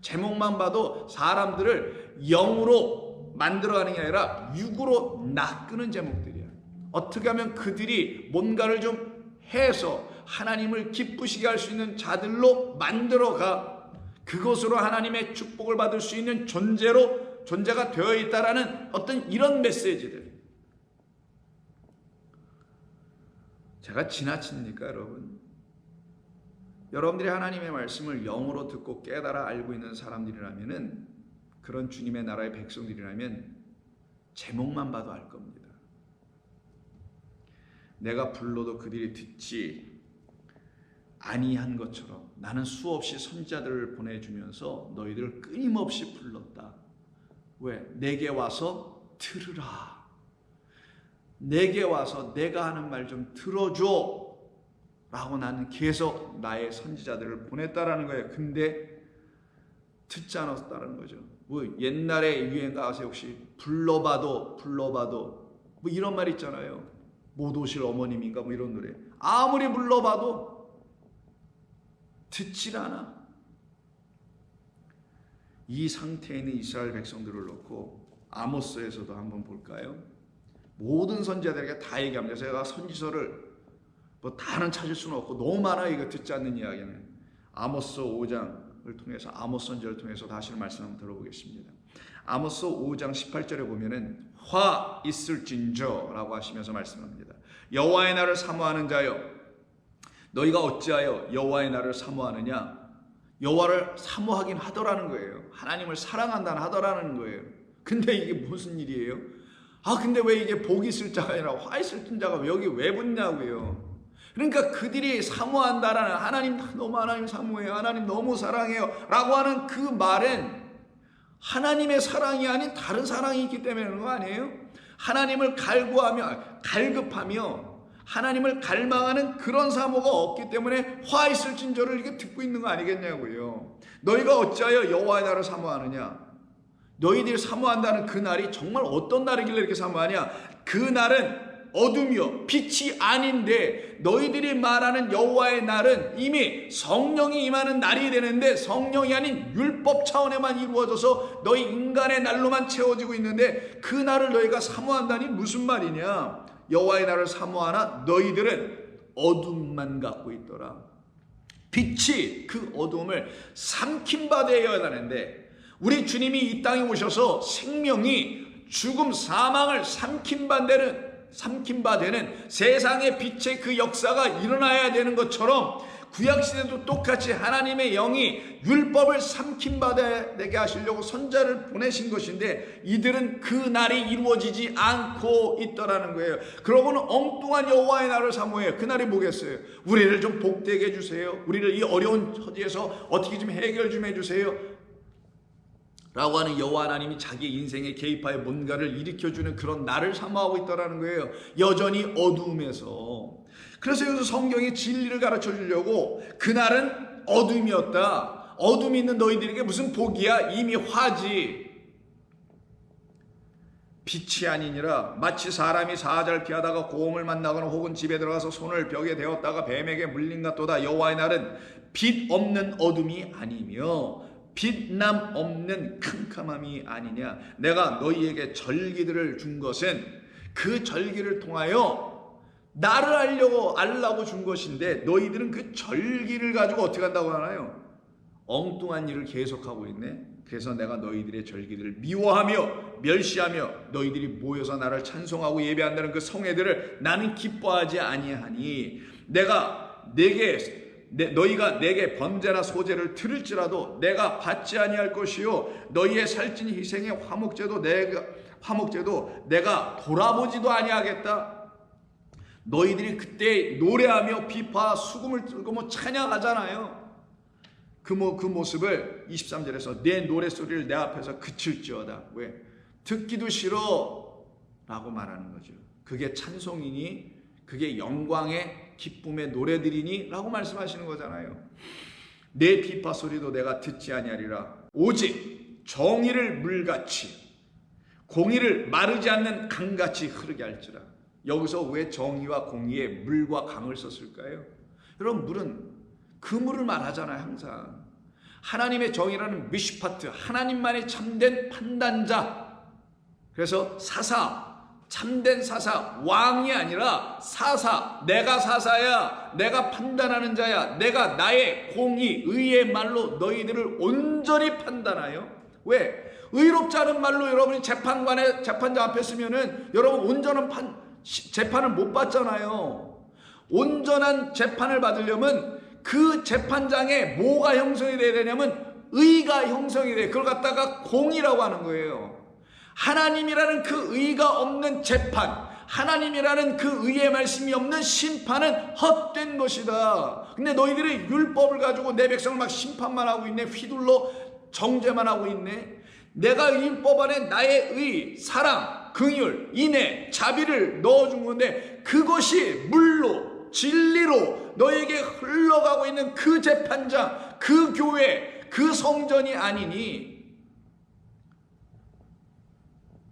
S1: 제목만 봐도 사람들을 영으로 만들어가는 게 아니라 육으로 낚는 제목들이야. 어떻게 하면 그들이 뭔가를 좀 해서 하나님을 기쁘시게 할 수 있는 자들로 만들어가 그것으로 하나님의 축복을 받을 수 있는 존재가 되어 있다라는 어떤 이런 메시지들. 제가 지나칩니까, 여러분? 여러분들이 하나님의 말씀을 영으로 듣고 깨달아 알고 있는 사람들이라면은, 그런 주님의 나라의 백성들이라면 제목만 봐도 알 겁니다. 내가 불러도 그들이 듣지 아니한 것처럼 나는 수없이 선지자들을 보내주면서 너희들을 끊임없이 불렀다. 왜? 내게 와서 들으라. 내게 와서 내가 하는 말 좀 들어줘 라고 나는 계속 나의 선지자들을 보냈다라는 거예요. 근데 듣지 않았다는 거죠. 뭐 옛날에 유행가 아세요? 혹시 불러봐도 뭐 이런 말 있잖아요. 못 오실 어머님인가 뭐 이런 노래. 아무리 불러봐도 듣질 않아. 이 상태에 있는 이스라엘 백성들을 놓고 아모스에서도 한번 볼까요? 모든 선지자들에게 다 얘기합니다. 제가 선지서를 뭐 다는 찾을 수는 없고 너무 많아요. 이거 듣지 않는 이야기는. 아모스 5장을 통해서, 아모스 선지자를 통해서 다시 말씀 한번 들어보겠습니다. 아모스 5장 18절에 보면은 화 있을진저 라고 하시면서 말씀합니다. 여호와의 날을 사모하는 자여, 너희가 어찌하여 여호와의 날을 사모하느냐? 여호와를 사모하긴 하더라는 거예요. 하나님을 사랑한다는 하더라는 거예요. 근데 이게 무슨 일이에요? 근데 왜 이게 복 있을 자가 아니라 화 있을 자가 여기 왜 붙냐고요. 그러니까 그들이 사모한다라는, 하나님 사모해요, 하나님 너무 사랑해요 라고 하는 그 말은 하나님의 사랑이 아닌 다른 사랑이 있기 때문에 그런 거 아니에요? 하나님을 갈급하며 하나님을 갈망하는 그런 사모가 없기 때문에 화 있을 진저를 이렇게 듣고 있는 거 아니겠냐고요. 너희가 어찌하여 여호와의 날을 사모하느냐? 너희들이 사모한다는 그 날이 정말 어떤 날이길래 이렇게 사모하냐? 그 날은 어둠이요 빛이 아닌데, 너희들이 말하는 여호와의 날은 이미 성령이 임하는 날이 되는데 성령이 아닌 율법 차원에만 이루어져서 너희 인간의 날로만 채워지고 있는데, 그 날을 너희가 사모한다니 무슨 말이냐? 여호와의 날을 사모하나 너희들은 어둠만 갖고 있더라. 빛이 그 어둠을 삼킴받아야 하는데, 우리 주님이 이 땅에 오셔서 생명이 죽음 사망을 삼킴받는 세상의 빛의 그 역사가 일어나야 되는 것처럼, 구약시대도 똑같이 하나님의 영이 율법을 삼킴받게 하시려고 선지자를 보내신 것인데, 이들은 그 날이 이루어지지 않고 있더라는 거예요. 그러고는 엉뚱한 여호와의 날을 사모해요. 그 날이 뭐겠어요? 우리를 좀 복되게 해주세요, 우리를 이 어려운 처지에서 어떻게 좀 해결 좀 해주세요 라고 하는 여호와 하나님이 자기 인생에 개입하여 뭔가를 일으켜주는 그런 날을 사모하고 있더라는 거예요. 여전히 어두움에서. 그래서 여기서 성경이 진리를 가르쳐 주려고 그날은 어둠이었다. 어둠이 있는 너희들에게 무슨 복이야? 이미 화지. 빛이 아니니라. 마치 사람이 사자를 피하다가 곰을 만나거나 혹은 집에 들어가서 손을 벽에 대었다가 뱀에게 물린 같도다. 여호와의 날은 빛 없는 어둠이 아니며 빛남 없는 캄캄함이 아니냐. 내가 너희에게 절기들을 준 것은 그 절기를 통하여 나를 알라고 준 것인데, 너희들은 그 절기를 가지고 어떻게 한다고 하나요? 엉뚱한 일을 계속하고 있네. 그래서 내가 너희들의 절기들을 미워하며 멸시하며 너희들이 모여서 나를 찬송하고 예배한다는 그 성회들을 나는 기뻐하지 아니하니 너희가 내게 번제나 소제를 드릴지라도 내가 받지 아니할 것이요 너희의 살찐 희생의 화목제도 내가 돌아보지도 아니하겠다. 너희들이 그때 노래하며 비파 수금을 들고 찬양하잖아요. 그 모습을 23절에서 내 노래소리를 내 앞에서 그칠지어다. 왜? 듣기도 싫어 라고 말하는 거죠. 그게 찬송이니 그게 영광의 기쁨의 노래들이니 라고 말씀하시는 거잖아요. 내 비파 소리도 내가 듣지 아니하리라. 오직 정의를 물같이 공의를 마르지 않는 강같이 흐르게 할지라. 여기서 왜 정의와 공의에 물과 강을 썼을까요? 여러분, 물은 그 물을 말하잖아요. 항상 하나님의 정의라는 미슈파트, 하나님만이 참된 판단자. 그래서 참된 사사, 왕이 아니라 사사, 내가 사사야, 내가 판단하는 자야, 내가 나의 공의, 의의 말로 너희들을 온전히 판단하여. 왜? 의롭지 않은 말로 여러분이 재판장 앞에 쓰면은 여러분 온전한 재판을 못 받잖아요. 온전한 재판을 받으려면 그 재판장에 뭐가 형성이 돼야 되냐면 의가 형성이 돼. 그걸 갖다가 공의라고 하는 거예요. 하나님이라는 그 의가 없는 재판, 하나님이라는 그 의의 말씀이 없는 심판은 헛된 것이다. 근데 너희들이 율법을 가지고 내 백성을 막 심판만 하고 있네. 휘둘러 정죄만 하고 있네. 내가 율법 안에 나의 의, 사랑, 긍휼, 인애, 자비를 넣어준 건데 그것이 물로 진리로 너에게 흘러가고 있는 그 재판장, 그 교회, 그 성전이 아니니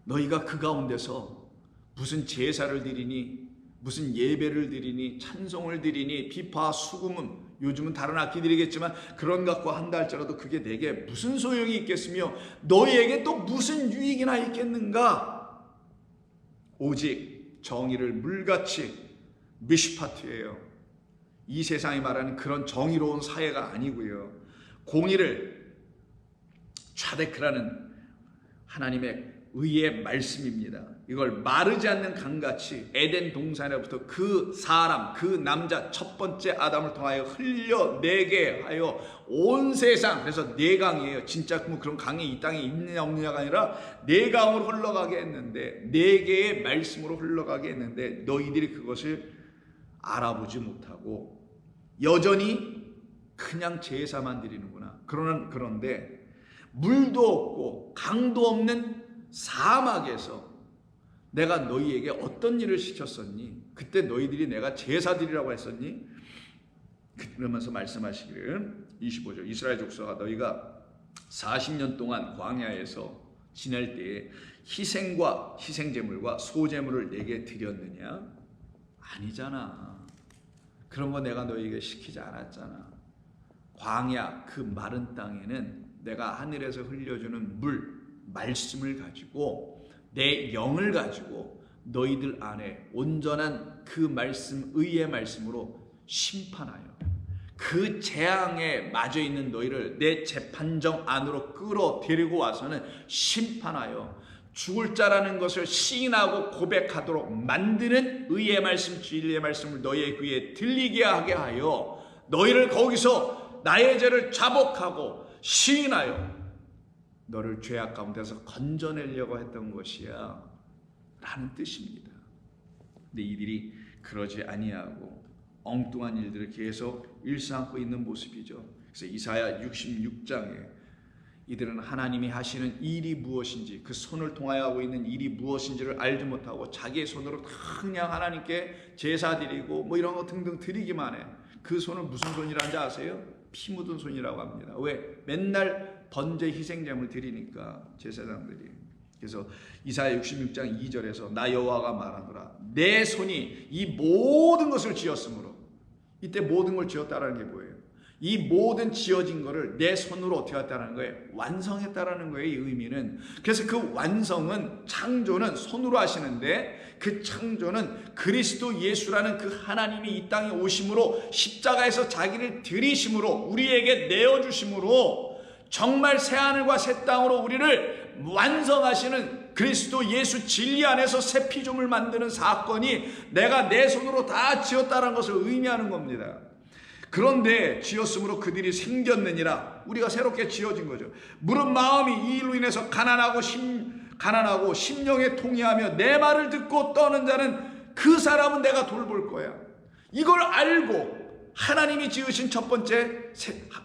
S1: 너희가 그 가운데서 무슨 제사를 드리니 무슨 예배를 드리니 찬송을 드리니 비파 수금은 요즘은 다른 악기 드리겠지만 그런 갖고 한다 할지라도 그게 내게 무슨 소용이 있겠으며 너희에게 또 무슨 유익이나 있겠는가? 오직 정의를 물같이 미슈파트예요. 이 세상이 말하는 그런 정의로운 사회가 아니고요. 공의를 차데크라는 하나님의 의의 말씀입니다. 이걸 마르지 않는 강같이 에덴 동산에부터 그 사람, 그 남자 첫 번째 아담을 통하여 흘려내게 하여 온 세상, 그래서 네 강이에요. 진짜 그런 강이 이 땅에 있느냐 없느냐가 아니라 네 강으로 흘러가게 했는데, 네 개의 말씀으로 흘러가게 했는데 너희들이 그것을 알아보지 못하고 여전히 그냥 제사만 드리는구나. 그런데 물도 없고 강도 없는 사막에서 내가 너희에게 어떤 일을 시켰었니? 그때 너희들이 내가 제사 드리라고 했었니? 그러면서 말씀하시기를 25절 이스라엘 족속아 너희가 40년 동안 광야에서 지낼 때에 희생과 희생제물과 소제물을 내게 드렸느냐? 아니잖아. 그런 거 내가 너희에게 시키지 않았잖아. 광야 그 마른 땅에는 내가 하늘에서 흘려주는 물 말씀을 가지고 내 영을 가지고 너희들 안에 온전한 그 말씀 의의 말씀으로 심판하여 그 재앙에 맞아 있는 너희를 내 재판정 안으로 끌어 데리고 와서는 심판하여 죽을 자라는 것을 시인하고 고백하도록 만드는 의의 말씀 진리의 말씀을 너희의 귀에 들리게 하게 하여 너희를 거기서 나의 죄를 자복하고 시인하여 너를 죄악 가운데서 건져내려고 했던 것이야 라는 뜻입니다. 근데 이들이 그러지 아니하고 엉뚱한 일들을 계속 일삼고 있는 모습이죠. 그래서 이사야 66장에 이들은 하나님이 하시는 일이 무엇인지, 그 손을 통하여 하고 있는 일이 무엇인지를 알지 못하고 자기의 손으로 그냥 하나님께 제사 드리고 뭐 이런 거 등등 드리기만 해. 그 손은 무슨 손이라는지 아세요? 피 묻은 손이라고 합니다. 왜? 맨날 번제 희생제물 드리니까 제사장들이. 그래서 이사야 66장 2절에서 나 여호와가 말하노라 내 손이 이 모든 것을 지었으므로, 이때 모든 걸 지었다라는 게 뭐예요? 이 모든 지어진 거를 내 손으로 어떻게 했다는 거예요? 완성했다라는 거예요. 이 의미는. 그래서 그 완성은, 창조는 손으로 하시는데, 그 창조는 그리스도 예수라는 그 하나님이 이 땅에 오심으로, 십자가에서 자기를 들이심으로, 우리에게 내어주심으로 정말 새하늘과 새 땅으로 우리를 완성하시는 그리스도 예수 진리 안에서 새 피조물 만드는 사건이 내가 내 손으로 다 지었다는 것을 의미하는 겁니다. 그런데 지었으므로 그들이 생겼느니라. 우리가 새롭게 지어진 거죠. 물은 마음이 이 일로 인해서 가난하고 심령에 통회하며 내 말을 듣고 떠는 자는 그 사람은 내가 돌볼 거야. 이걸 알고 하나님이 지으신 첫 번째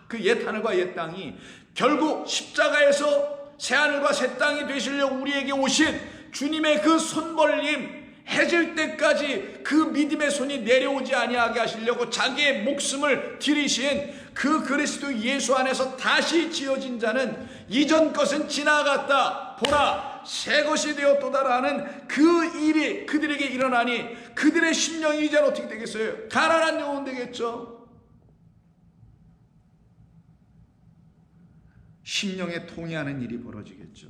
S1: 그 옛 하늘과 옛 땅이 결국 십자가에서 새 하늘과 새 땅이 되시려고 우리에게 오신 주님의 그 손벌림, 해질 때까지 그 믿음의 손이 내려오지 아니하게 하시려고 자기의 목숨을 들이신 그 그리스도 예수 안에서 다시 지어진 자는 이전 것은 지나갔다, 보라 새 것이 되었도다라는 그 일이 그들에게 일어나니 그들의 심령이 이제는 어떻게 되겠어요? 가난한 영혼 되겠죠. 심령에 통해하는 일이 벌어지겠죠.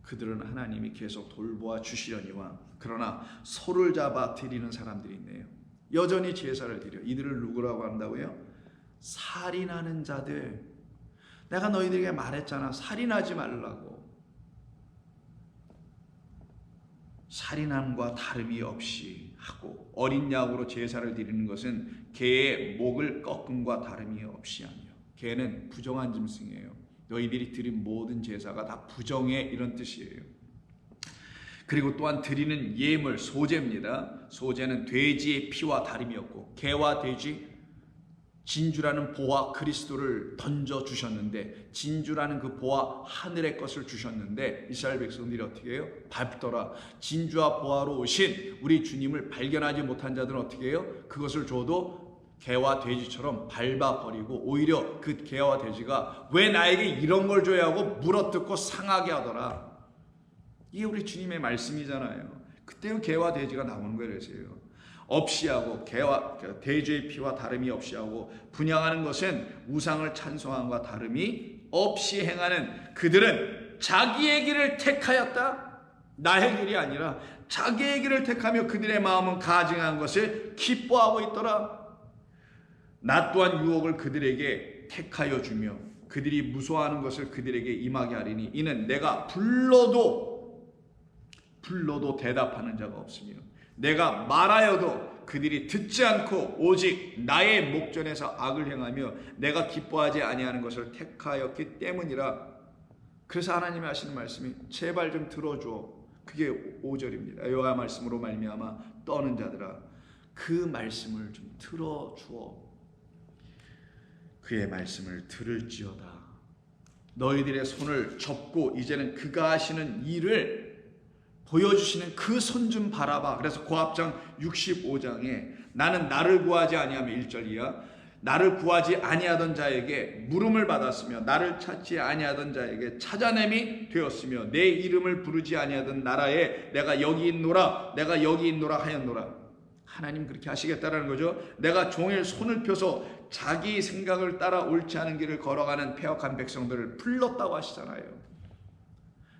S1: 그들은 하나님이 계속 돌보아 주시려니와 그러나 소를 잡아 드리는 사람들이 있네요. 여전히 제사를 드려. 이들을 누구라고 한다고요? 살인하는 자들. 내가 너희들에게 말했잖아. 살인하지 말라고. 살인함과 다름이 없이 하고, 어린 양으로 제사를 드리는 것은 개의 목을 꺾음과 다름이 없이 하며. 개는 부정한 짐승이에요. 너희들이 드린 모든 제사가 다 부정해, 이런 뜻이에요. 그리고 또한 드리는 예물, 소제입니다. 소제는 돼지의 피와 다름이 없고, 개와 돼지, 진주라는 보화 그리스도를 던져주셨는데, 진주라는 그 보화 하늘의 것을 주셨는데 이스라엘 백성들이 어떻게 해요? 밟더라. 진주와 보화로 오신 우리 주님을 발견하지 못한 자들은 어떻게 해요? 그것을 줘도 개와 돼지처럼 밟아버리고, 오히려 그 개와 돼지가 왜 나에게 이런 걸 줘야 하고 물어뜯고 상하게 하더라. 이게 우리 주님의 말씀이잖아요. 그때 개와 돼지가 나오는 거예요. 그래서요. 없이 하고, 개와 돼지의 피와 다름이 없이 하고, 분향하는 것은 우상을 찬송함과 다름이 없이 행하는 그들은 자기의 길을 택하였다. 나의 길이 아니라 자기의 길을 택하며 그들의 마음은 가증한 것을 기뻐하고 있더라. 나 또한 유혹을 그들에게 택하여 주며 그들이 무서워하는 것을 그들에게 임하게 하리니 이는 내가 불러도 대답하는 자가 없으며 내가 말하여도 그들이 듣지 않고 오직 나의 목전에서 악을 행하며 내가 기뻐하지 아니하는 것을 택하였기 때문이라. 그래서 하나님이 하시는 말씀이 제발 좀 들어줘. 그게 5절입니다. 여호와 말씀으로 말미암아 떠는 자들아 그 말씀을 좀 들어주어. 그의 말씀을 들을지어다. 너희들의 손을 접고 이제는 그가 하시는 일을 보여주시는 그 손 좀 바라봐. 그래서 고합장 65장에 나는 나를 구하지 아니하며 1절 이하 나를 구하지 아니하던 자에게 물음을 받았으며 나를 찾지 아니하던 자에게 찾아냄이 되었으며 내 이름을 부르지 아니하던 나라에 내가 여기 있노라 하였노라. 하나님 그렇게 하시겠다라는 거죠. 내가 종일 손을 펴서 자기 생각을 따라 옳지 않은 길을 걸어가는 패역한 백성들을 불렀다고 하시잖아요.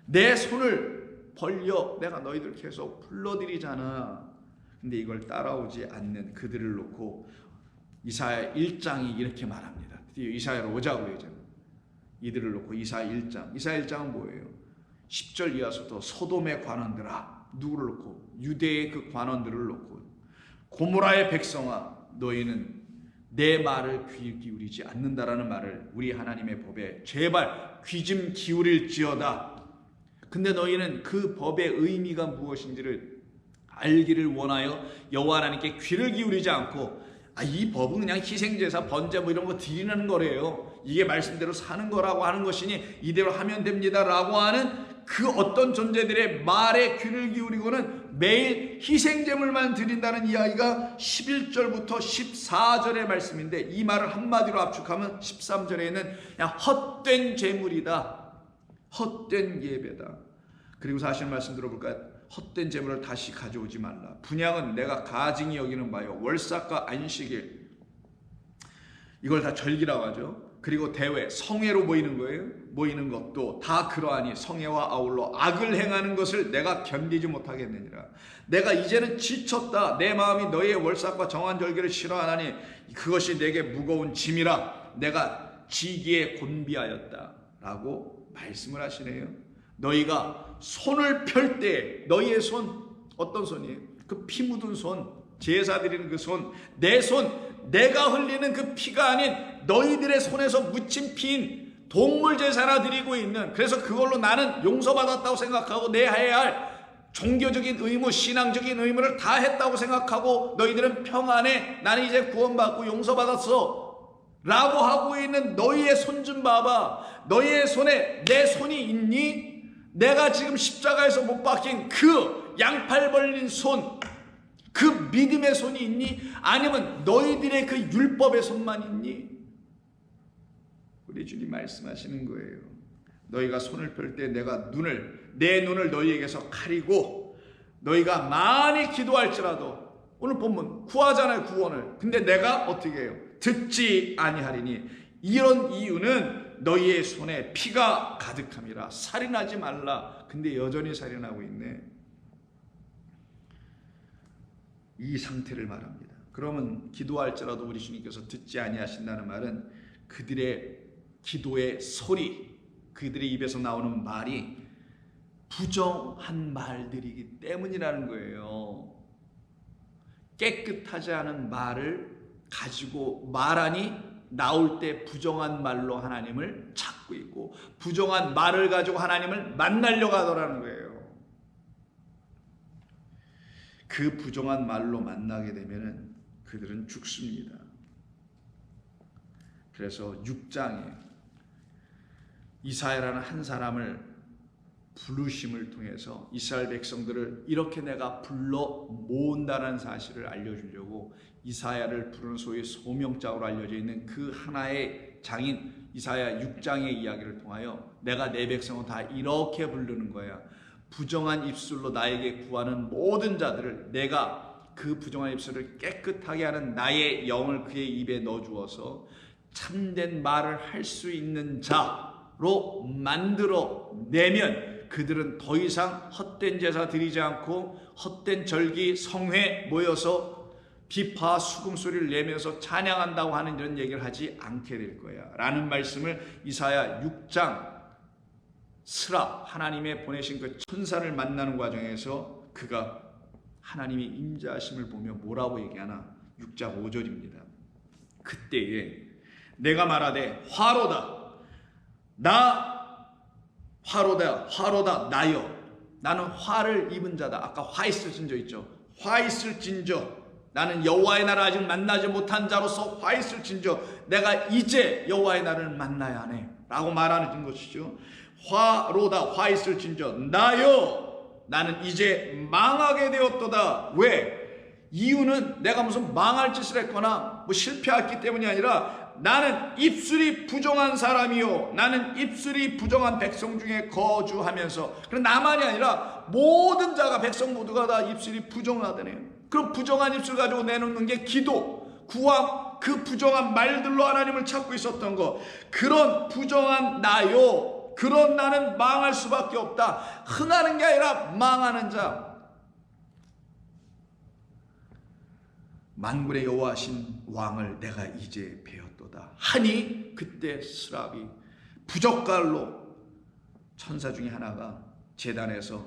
S1: 내 손을 벌려 내가 너희들 계속 불러드리잖아. 근데 이걸 따라오지 않는 그들을 놓고 이사야 1장이 이렇게 말합니다. 드디어 이사야로 오자고요. 이들을 놓고 이사야 1장. 이사야 1장은 뭐예요? 10절 이하서부터 소돔의 관원들아. 누구를 놓고? 유대의 그 관원들을 놓고 고모라의 백성아 너희는 내 말을 귀 기울이지 않는다라는 말을 우리 하나님의 법에 제발 귀 좀 기울일지어다. 근데 너희는 그 법의 의미가 무엇인지를 알기를 원하여 여호와 하나님께 귀를 기울이지 않고 이 법은 그냥 희생제사 번제 뭐 이런 거 드리는 거래요. 이게 말씀대로 사는 거라고 하는 것이니 이대로 하면 됩니다라고 하는 그 어떤 존재들의 말에 귀를 기울이고는 매일 희생제물만 드린다는 이야기가 11절부터 14절의 말씀인데 이 말을 한마디로 압축하면 13절에 있는 그냥 헛된 제물이다. 헛된 예배다. 그리고 사실 말씀 들어볼까요? 헛된 제물을 다시 가져오지 말라. 분향은 내가 가증히 여기는 바요 월삭과 안식일 이걸 다 절기라고 하죠. 그리고 대회, 성회로 모이는 거예요. 모이는 것도 다 그러하니 성회와 아울러 악을 행하는 것을 내가 견디지 못하겠느니라. 내가 이제는 지쳤다. 내 마음이 너희의 월삭과 정한 절기를 싫어하나니 그것이 내게 무거운 짐이라. 내가 지기에 곤비하였다. 라고 말씀을 하시네요. 너희가 손을 펼 때 너희의 손, 어떤 손이에요? 그 피 묻은 손, 제사 드리는 그 손, 내 손, 내가 흘리는 그 피가 아닌 너희들의 손에서 묻힌 피인 동물 제사나 드리고 있는, 그래서 그걸로 나는 용서받았다고 생각하고 내 해야 할 종교적인 의무, 신앙적인 의무를 다 했다고 생각하고 너희들은 평안해, 나는 이제 구원받고 용서받았어 라고 하고 있는 너희의 손 좀 봐봐. 너희의 손에 내 손이 있니? 내가 지금 십자가에서 못 박힌 그 양팔 벌린 손, 그 믿음의 손이 있니? 아니면 너희들의 그 율법의 손만 있니? 우리 주님 말씀하시는 거예요. 너희가 손을 펼 때 내가 내 눈을 너희에게서 가리고 너희가 많이 기도할지라도, 오늘 본문 구하잖아요, 구원을. 근데 내가 어떻게 해요? 듣지 아니하리니 이런 이유는 너희의 손에 피가 가득함이라. 살인하지 말라. 근데 여전히 살인하고 있네. 이 상태를 말합니다. 그러면 기도할지라도 우리 주님께서 듣지 아니하신다는 말은 그들의 기도의 소리, 그들의 입에서 나오는 말이 부정한 말들이기 때문이라는 거예요. 깨끗하지 않은 말을 가지고 말하니 나올 때 부정한 말로 하나님을 찾고 있고, 부정한 말을 가지고 하나님을 만나려고 하더라는 거예요. 그 부정한 말로 만나게 되면 그들은 죽습니다. 그래서 6장에 이사야라는 한 사람을 부르심을 통해서 이스라엘 백성들을 이렇게 내가 불러 모은다는 사실을 알려주려고 이사야를 부르는 소위 소명장으로 알려져 있는 그 하나의 장인 이사야 6장의 이야기를 통하여 내가 내 백성을 다 이렇게 부르는 거야. 부정한 입술로 나에게 구하는 모든 자들을 내가 그 부정한 입술을 깨끗하게 하는 나의 영을 그의 입에 넣어주어서 참된 말을 할 수 있는 자로 만들어 내면 그들은 더 이상 헛된 제사 드리지 않고 헛된 절기 성회 모여서 비파 수금소리를 내면서 찬양한다고 하는 이런 얘기를 하지 않게 될 거야 라는 말씀을 이사야 6장 스라, 하나님의 보내신 그 천사를 만나는 과정에서 그가 하나님의 임재하심을 보며 뭐라고 얘기하나? 6장 5절입니다. 그때에 내가 말하되 화로다 나여, 나는 화를 입은 자다. 아까 화 있을 진저 있죠. 화 있을 진저, 나는 여호와의 날을 아직 만나지 못한 자로서 화 있을 진저 내가 이제 여호와의 날을 만나야 하네 라고 말하는 것이죠. 화로다, 화 있을 진저 나여, 나는 이제 망하게 되었도다. 왜? 이유는 내가 무슨 망할 짓을 했거나 뭐 실패했기 때문이 아니라 나는 입술이 부정한 사람이요, 나는 입술이 부정한 백성 중에 거주하면서, 그럼 나만이 아니라 모든 자가, 백성 모두가 다 입술이 부정하다네요. 그럼 부정한 입술 가지고 내놓는 게 기도, 구함, 그 부정한 말들로 하나님을 찾고 있었던 것, 그런 부정한 나요, 그런 나는 망할 수밖에 없다. 흥하는 게 아니라 망하는 자. 만군의 여호와신 왕을 내가 이제 배웠도다 하니 그때 스랍이 부젓갈로 천사 중에 하나가 제단에서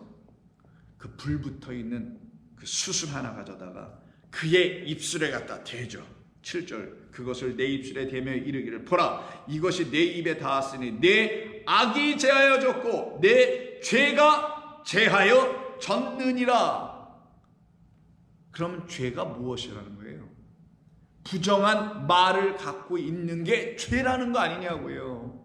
S1: 그 불 붙어 있는 그 수순 하나 가져다가 그의 입술에 갖다 대죠. 7절 그것을 내 입술에 대며 이르기를 보라 이것이 내 입에 닿았으니 내 악이 제하여졌고 내 죄가 제하여 졌느니라. 그러면 죄가 무엇이라는 거예요? 부정한 말을 갖고 있는 게 죄라는 거 아니냐고요.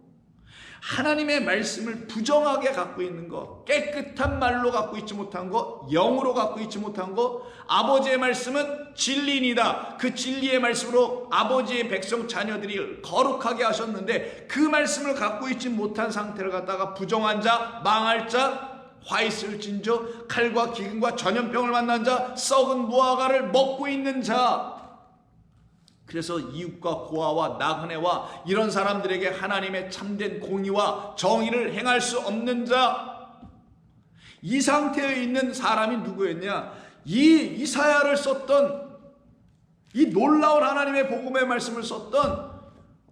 S1: 하나님의 말씀을 부정하게 갖고 있는 것, 깨끗한 말로 갖고 있지 못한 것, 영으로 갖고 있지 못한 것, 아버지의 말씀은 진리이다. 그 진리의 말씀으로 아버지의 백성 자녀들이 거룩하게 하셨는데 그 말씀을 갖고 있지 못한 상태를 갖다가 부정한 자, 망할 자, 화 있을 진저, 칼과 기근과 전염병을 만난 자, 썩은 무화과를 먹고 있는 자, 그래서 이웃과 고아와 나그네와 이런 사람들에게 하나님의 참된 공의와 정의를 행할 수 없는 자, 이 상태에 있는 사람이 누구였냐? 이 이사야를 썼던, 이 놀라운 하나님의 복음의 말씀을 썼던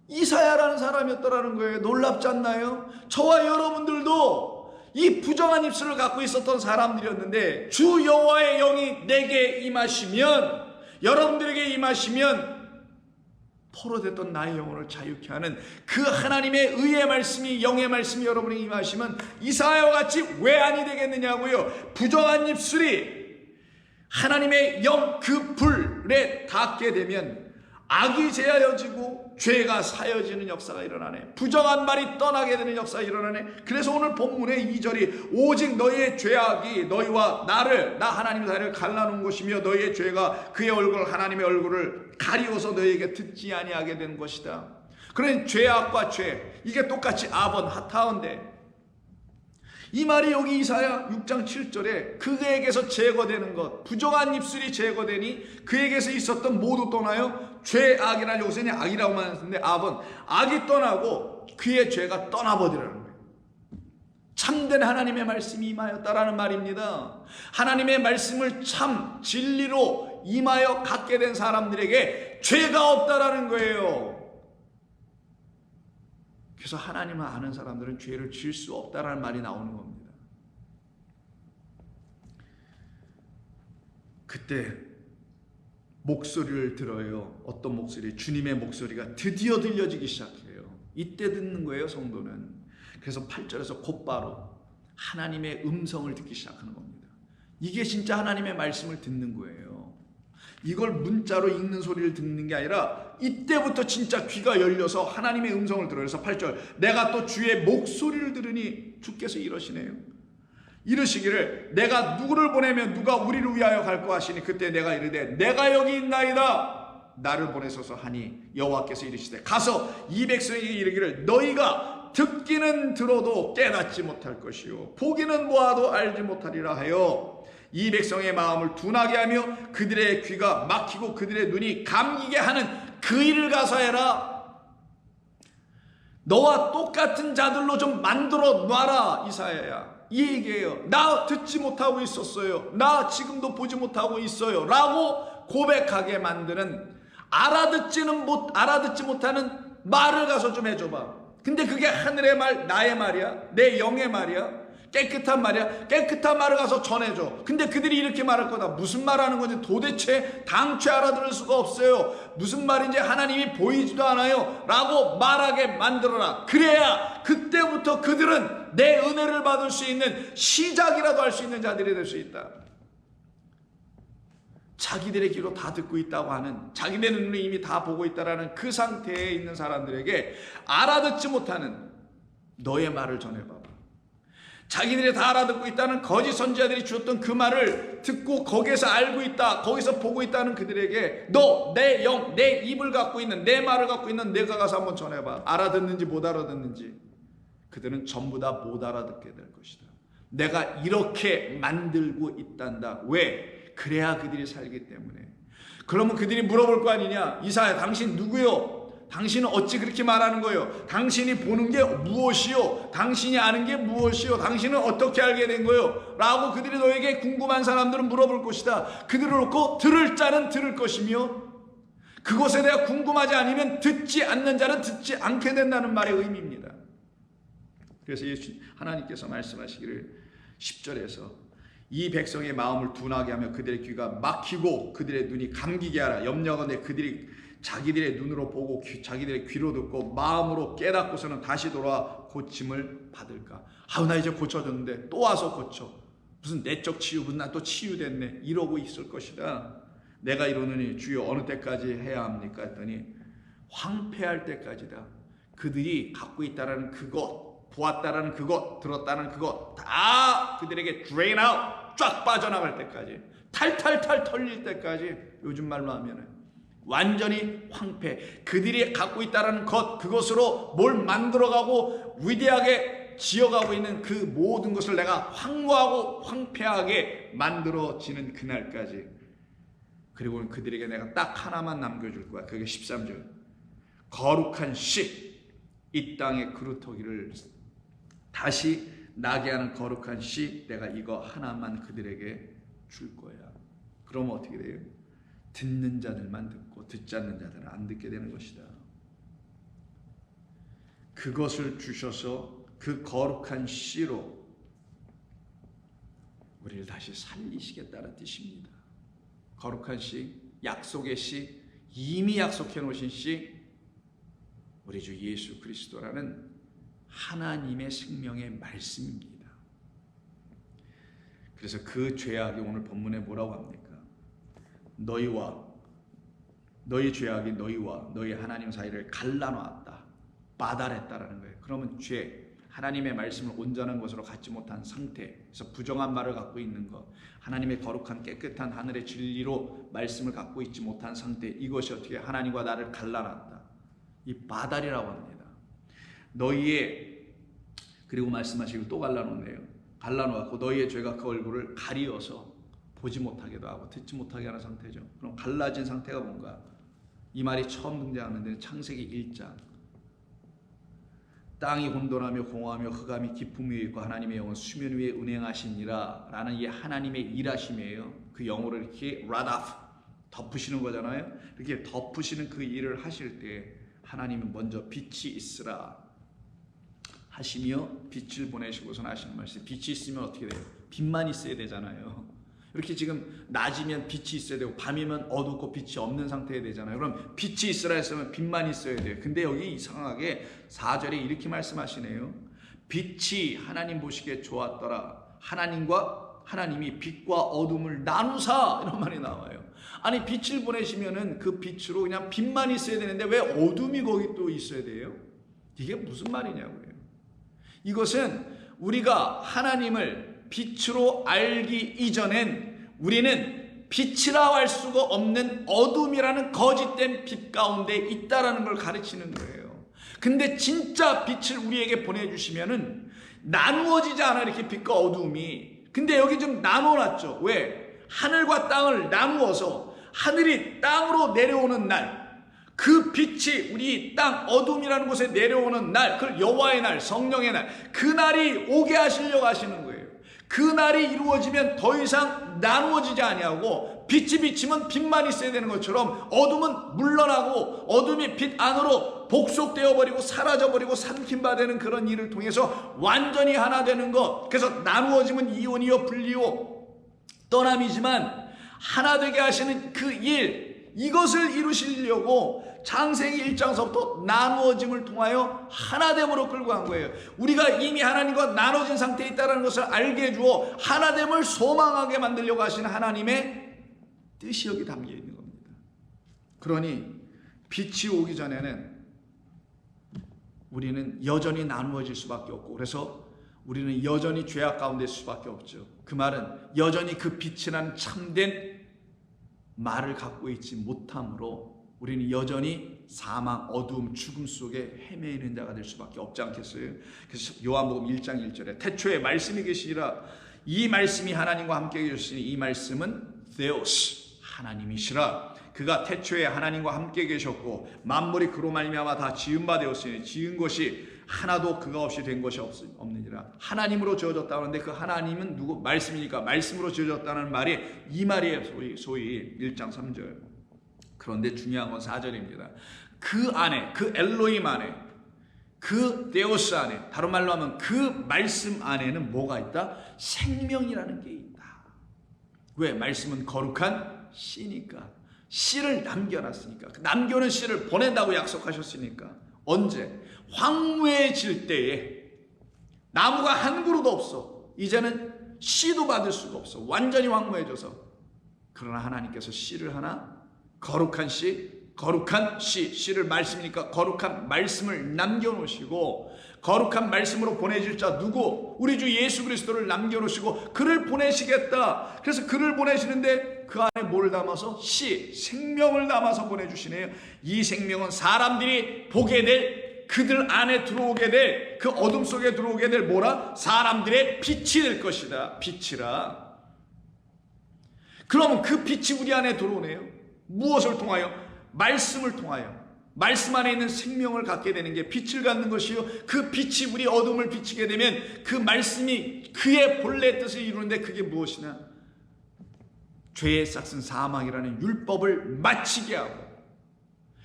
S1: 이사야라는 사람이었더라는 거예요. 놀랍지 않나요? 저와 여러분들도 이 부정한 입술을 갖고 있었던 사람들이었는데 주 여호와의 영이 내게 임하시면, 여러분들에게 임하시면 포로됐던 나의 영혼을 자유케 하는 그 하나님의 의의 말씀이, 영의 말씀이 여러분에게 임하시면 이사야와 같이 왜 아니 되겠느냐고요. 부정한 입술이 하나님의 영 그 불에 닿게 되면 악이 제하여지고 죄가 사여지는 역사가 일어나네. 부정한 말이 떠나게 되는 역사가 일어나네. 그래서 오늘 본문의 2절이 오직 너희의 죄악이 너희와 나를, 나 하나님 사이를 갈라놓은 것이며 너희의 죄가 그의 얼굴, 하나님의 얼굴을 가리워서 너희에게 듣지 아니하게 된 것이다. 그러니 죄악과 죄, 이게 똑같이 아번 하타인데, 이 말이 여기 이사야 6장 7절에 그에게서 제거되는 것, 부정한 입술이 제거되니 그에게서 있었던 모두 떠나요. 죄악이라는, 여기서는 악이라고만 했는데 아번, 악이 떠나고 그의 죄가 떠나버리라는 거예요. 참된 하나님의 말씀이 임하였다라는 말입니다. 하나님의 말씀을 참 진리로 임하여 갖게 된 사람들에게 죄가 없다라는 거예요. 그래서 하나님을 아는 사람들은 죄를 지을 수 없다라는 말이 나오는 겁니다. 그때 목소리를 들어요. 어떤 목소리? 주님의 목소리가 드디어 들려지기 시작해요. 이때 듣는 거예요, 성도는. 그래서 8절에서 곧바로 하나님의 음성을 듣기 시작하는 겁니다. 이게 진짜 하나님의 말씀을 듣는 거예요. 이걸 문자로 읽는 소리를 듣는 게 아니라 이때부터 진짜 귀가 열려서 하나님의 음성을 들어요. 그래서 8절, 내가 또 주의 목소리를 들으니, 주께서 이러시네요. 이르시기를 내가 누구를 보내면 누가 우리를 위하여 갈까 하시니 그때 내가 이르되 내가 여기 있나이다. 나를 보내소서 하니 여호와께서 이르시되 가서 이 백성에게 이르기를 너희가 듣기는 들어도 깨닫지 못할 것이요 보기는 보아도 알지 못하리라 하여 이 백성의 마음을 둔하게 하며 그들의 귀가 막히고 그들의 눈이 감기게 하는 그 일을 가서 해라. 너와 똑같은 자들로 좀 만들어 놔라. 이사야야, 이 얘기예요. 나 듣지 못하고 있었어요. 나 지금도 보지 못하고 있어요. 라고 고백하게 만드는, 알아듣지 못하는 말을 가서 좀 해줘봐. 근데 그게 하늘의 말, 나의 말이야, 내 영의 말이야, 깨끗한 말이야. 깨끗한 말을 가서 전해줘. 근데 그들이 이렇게 말할 거다. 무슨 말하는 건지 도대체 당최 알아들을 수가 없어요. 무슨 말인지 하나님이 보이지도 않아요. 라고 말하게 만들어라. 그래야 그때부터 그들은 내 은혜를 받을 수 있는, 시작이라도 할 수 있는 자들이 될 수 있다. 자기들의 귀로 다 듣고 있다고 하는, 자기들의 눈으로 이미 다 보고 있다라는 그 상태에 있는 사람들에게 알아듣지 못하는 너의 말을 전해봐봐. 자기들이 다 알아듣고 있다는 거짓 선지자들이 주었던 그 말을 듣고 거기에서 알고 있다, 거기서 보고 있다는 그들에게 너 내 영, 내 입을 갖고 있는, 내 말을 갖고 있는 내가 가서 한번 전해봐. 알아듣는지 못 알아듣는지. 그들은 전부 다 못 알아듣게 될 것이다. 내가 이렇게 만들고 있단다. 왜? 그래야 그들이 살기 때문에. 그러면 그들이 물어볼 거 아니냐. 이사야, 당신 누구요? 당신은 어찌 그렇게 말하는 거예요? 당신이 보는 게 무엇이요? 당신이 아는 게 무엇이요? 당신은 어떻게 알게 된 거예요? 라고 그들이 너에게 궁금한 사람들은 물어볼 것이다. 그들을 놓고 들을 자는 들을 것이며 그것에 대해 궁금하지 않으면 듣지 않는 자는 듣지 않게 된다는 말의 의미입니다. 그래서 하나님께서 말씀하시기를 10절에서 이 백성의 마음을 둔하게 하며 그들의 귀가 막히고 그들의 눈이 감기게 하라. 염려하건대 그들이 자기들의 눈으로 보고 자기들의 귀로 듣고 마음으로 깨닫고서는 다시 돌아와 고침을 받을까. 아우, 나 이제 고쳐졌는데 또 와서 고쳐. 무슨 내적 치유, 무슨 나 또 치유됐네. 이러고 있을 것이다. 내가 이러느니 주여 어느 때까지 해야 합니까? 했더니 황폐할 때까지다. 그들이 갖고 있다라는 그것, 보았다라는 그것, 들었다는 그것 다 그들에게 drain out, 쫙 빠져나갈 때까지, 탈탈탈 털릴 때까지, 요즘 말로 하면은 완전히 황폐. 그들이 갖고 있다는 것, 그것으로 뭘 만들어가고 위대하게 지어가고 있는 그 모든 것을 내가 황무하고 황폐하게 만들어지는 그날까지 그리고 그들에게 내가 딱 하나만 남겨줄 거야. 그게 13절. 거룩한 씨, 이 땅의 그루터기를 다시 나게 하는 거룩한 씨, 내가 이거 하나만 그들에게 줄 거야. 그러면 어떻게 돼요? 듣는 자들만 듣고 듣지 않는 자들은 안 듣게 되는 것이다. 그것을 주셔서 그 거룩한 씨로 우리를 다시 살리시겠다는 뜻입니다. 거룩한 씨, 약속의 씨, 이미 약속해 놓으신 씨, 우리 주 예수 그리스도라는 하나님의 생명의 말씀입니다. 그래서 그 죄악이 오늘 본문에 뭐라고 합니까? 너희 죄악이 너희와 너희 하나님 사이를 갈라놓았다, 빠달했다라는 거예요. 그러면 죄, 하나님의 말씀을 온전한 것으로 갖지 못한 상태에서 부정한 말을 갖고 있는 것, 하나님의 거룩한 깨끗한 하늘의 진리로 말씀을 갖고 있지 못한 상태, 이것이 어떻게 하나님과 나를 갈라놨다. 이 바달이라고 합니다. 그리고 말씀하시고 또 갈라놓네요. 갈라놓았고 너희의 죄가 그 얼굴을 가리어서 보지 못하게도 하고 듣지 못하게 하는 상태죠. 그럼 갈라진 상태가 뭔가? 이 말이 처음 등장하는데 창세기 1장. 땅이 혼돈하며 공허하며 흑암이 깊음 위에 있고 하나님의 영은 수면 위에 운행하시니라 라는 이 하나님의 일하심이에요. 그 영어를 이렇게 라다프, 덮으시는 거잖아요. 이렇게 덮으시는 그 일을 하실 때 하나님은 먼저 빛이 있으라 하시며 빛을 보내시고선 하시는 말씀. 빛이 있으면 어떻게 돼요? 빛만 있어야 되잖아요. 이렇게 지금 낮이면 빛이 있어야 되고 밤이면 어둡고 빛이 없는 상태에 되잖아요. 그럼 빛이 있으라 했으면 빛만 있어야 돼요. 근데 여기 이상하게 4절에 이렇게 말씀하시네요. 빛이 하나님 보시기에 좋았더라. 하나님이 빛과 어둠을 나누사, 이런 말이 나와요. 아니 빛을 보내시면은 그 빛으로 그냥 빛만 있어야 되는데 왜 어둠이 거기 또 있어야 돼요? 이게 무슨 말이냐고요. 이것은 우리가 하나님을 빛으로 알기 이전엔 우리는 빛이라 할 수가 없는 어둠이라는 거짓된 빛 가운데 있다라는 걸 가르치는 거예요. 근데 진짜 빛을 우리에게 보내주시면은 나누어지지 않아, 이렇게 빛과 어둠이. 근데 여기 좀 나눠놨죠. 왜? 하늘과 땅을 나누어서 하늘이 땅으로 내려오는 날, 그 빛이 우리 땅 어둠이라는 곳에 내려오는 날, 그 여호와의 날, 성령의 날, 그 날이 오게 하시려고 하시는 거예요. 그 날이 이루어지면 더 이상 나누어지지 아니하고 빛이 비치면 빛만 있어야 되는 것처럼 어둠은 물러나고 어둠이 빛 안으로 복속되어 버리고 사라져 버리고 삼킨바 되는 그런 일을 통해서 완전히 하나 되는 것. 그래서 나누어지면 이혼이요 분리요 떠남이지만 하나 되게 하시는 그 일, 이것을 이루시려고 창세기 1장서부터 나누어짐을 통하여 하나됨으로 끌고 간 거예요. 우리가 이미 하나님과 나눠진 상태에 있다는 것을 알게 해주어 하나됨을 소망하게 만들려고 하시는 하나님의 뜻이 여기 담겨 있는 겁니다. 그러니 빛이 오기 전에는 우리는 여전히 나누어질 수밖에 없고, 그래서 우리는 여전히 죄악 가운데 있을 수밖에 없죠. 그 말은 여전히 그 빛이라는 참된 말을 갖고 있지 못함으로 우리는 여전히 사망, 어두움, 죽음 속에 헤매이는 자가 될 수밖에 없지 않겠어요? 그래서 요한복음 1장 1절에 태초에 말씀이 계시니라. 이 말씀이 하나님과 함께 계셨으니 이 말씀은 Theos, 하나님이시라. 그가 태초에 하나님과 함께 계셨고 만물이 그로 말미암아 다 지은 바 되었으니 지은 것이 하나도 그가 없이 된 것이 없느니라. 하나님으로 지어졌다 하는데 그 하나님은 누구? 말씀이니까 말씀으로 지어졌다는 말이 이 말이에요. 소위 1장 3절. 그런데 중요한 건 4절입니다. 그 안에, 그 엘로힘 안에, 그 데오스 안에, 다른 말로 하면 그 말씀 안에는 뭐가 있다? 생명이라는 게 있다. 왜? 말씀은 거룩한 씨니까. 씨를 남겨놨으니까. 남겨놓은 씨를 보낸다고 약속하셨으니까. 언제? 황무해질 때에 나무가 한 그루도 없어. 이제는 씨도 받을 수가 없어. 완전히 황무해져서. 그러나 하나님께서 씨를 하나, 거룩한 씨, 씨를 말씀이니까 거룩한 말씀을 남겨놓으시고, 거룩한 말씀으로 보내질 자 누구? 우리 주 예수 그리스도를 남겨놓으시고 그를 보내시겠다. 그래서 그를 보내시는데 그 안에 뭘 담아서? 생명을 담아서 보내주시네요. 이 생명은 사람들이 보게 될, 그들 안에 들어오게 될, 그 어둠 속에 들어오게 될 뭐라? 사람들의 빛이 될 것이다. 빛이라. 그러면 그 빛이 우리 안에 들어오네요. 무엇을 통하여? 말씀을 통하여. 말씀 안에 있는 생명을 갖게 되는 게 빛을 갖는 것이요, 그 빛이 우리 어둠을 비치게 되면 그 말씀이 그의 본래 뜻을 이루는데, 그게 무엇이냐? 죄의 싹은 사망이라는 율법을 마치게 하고,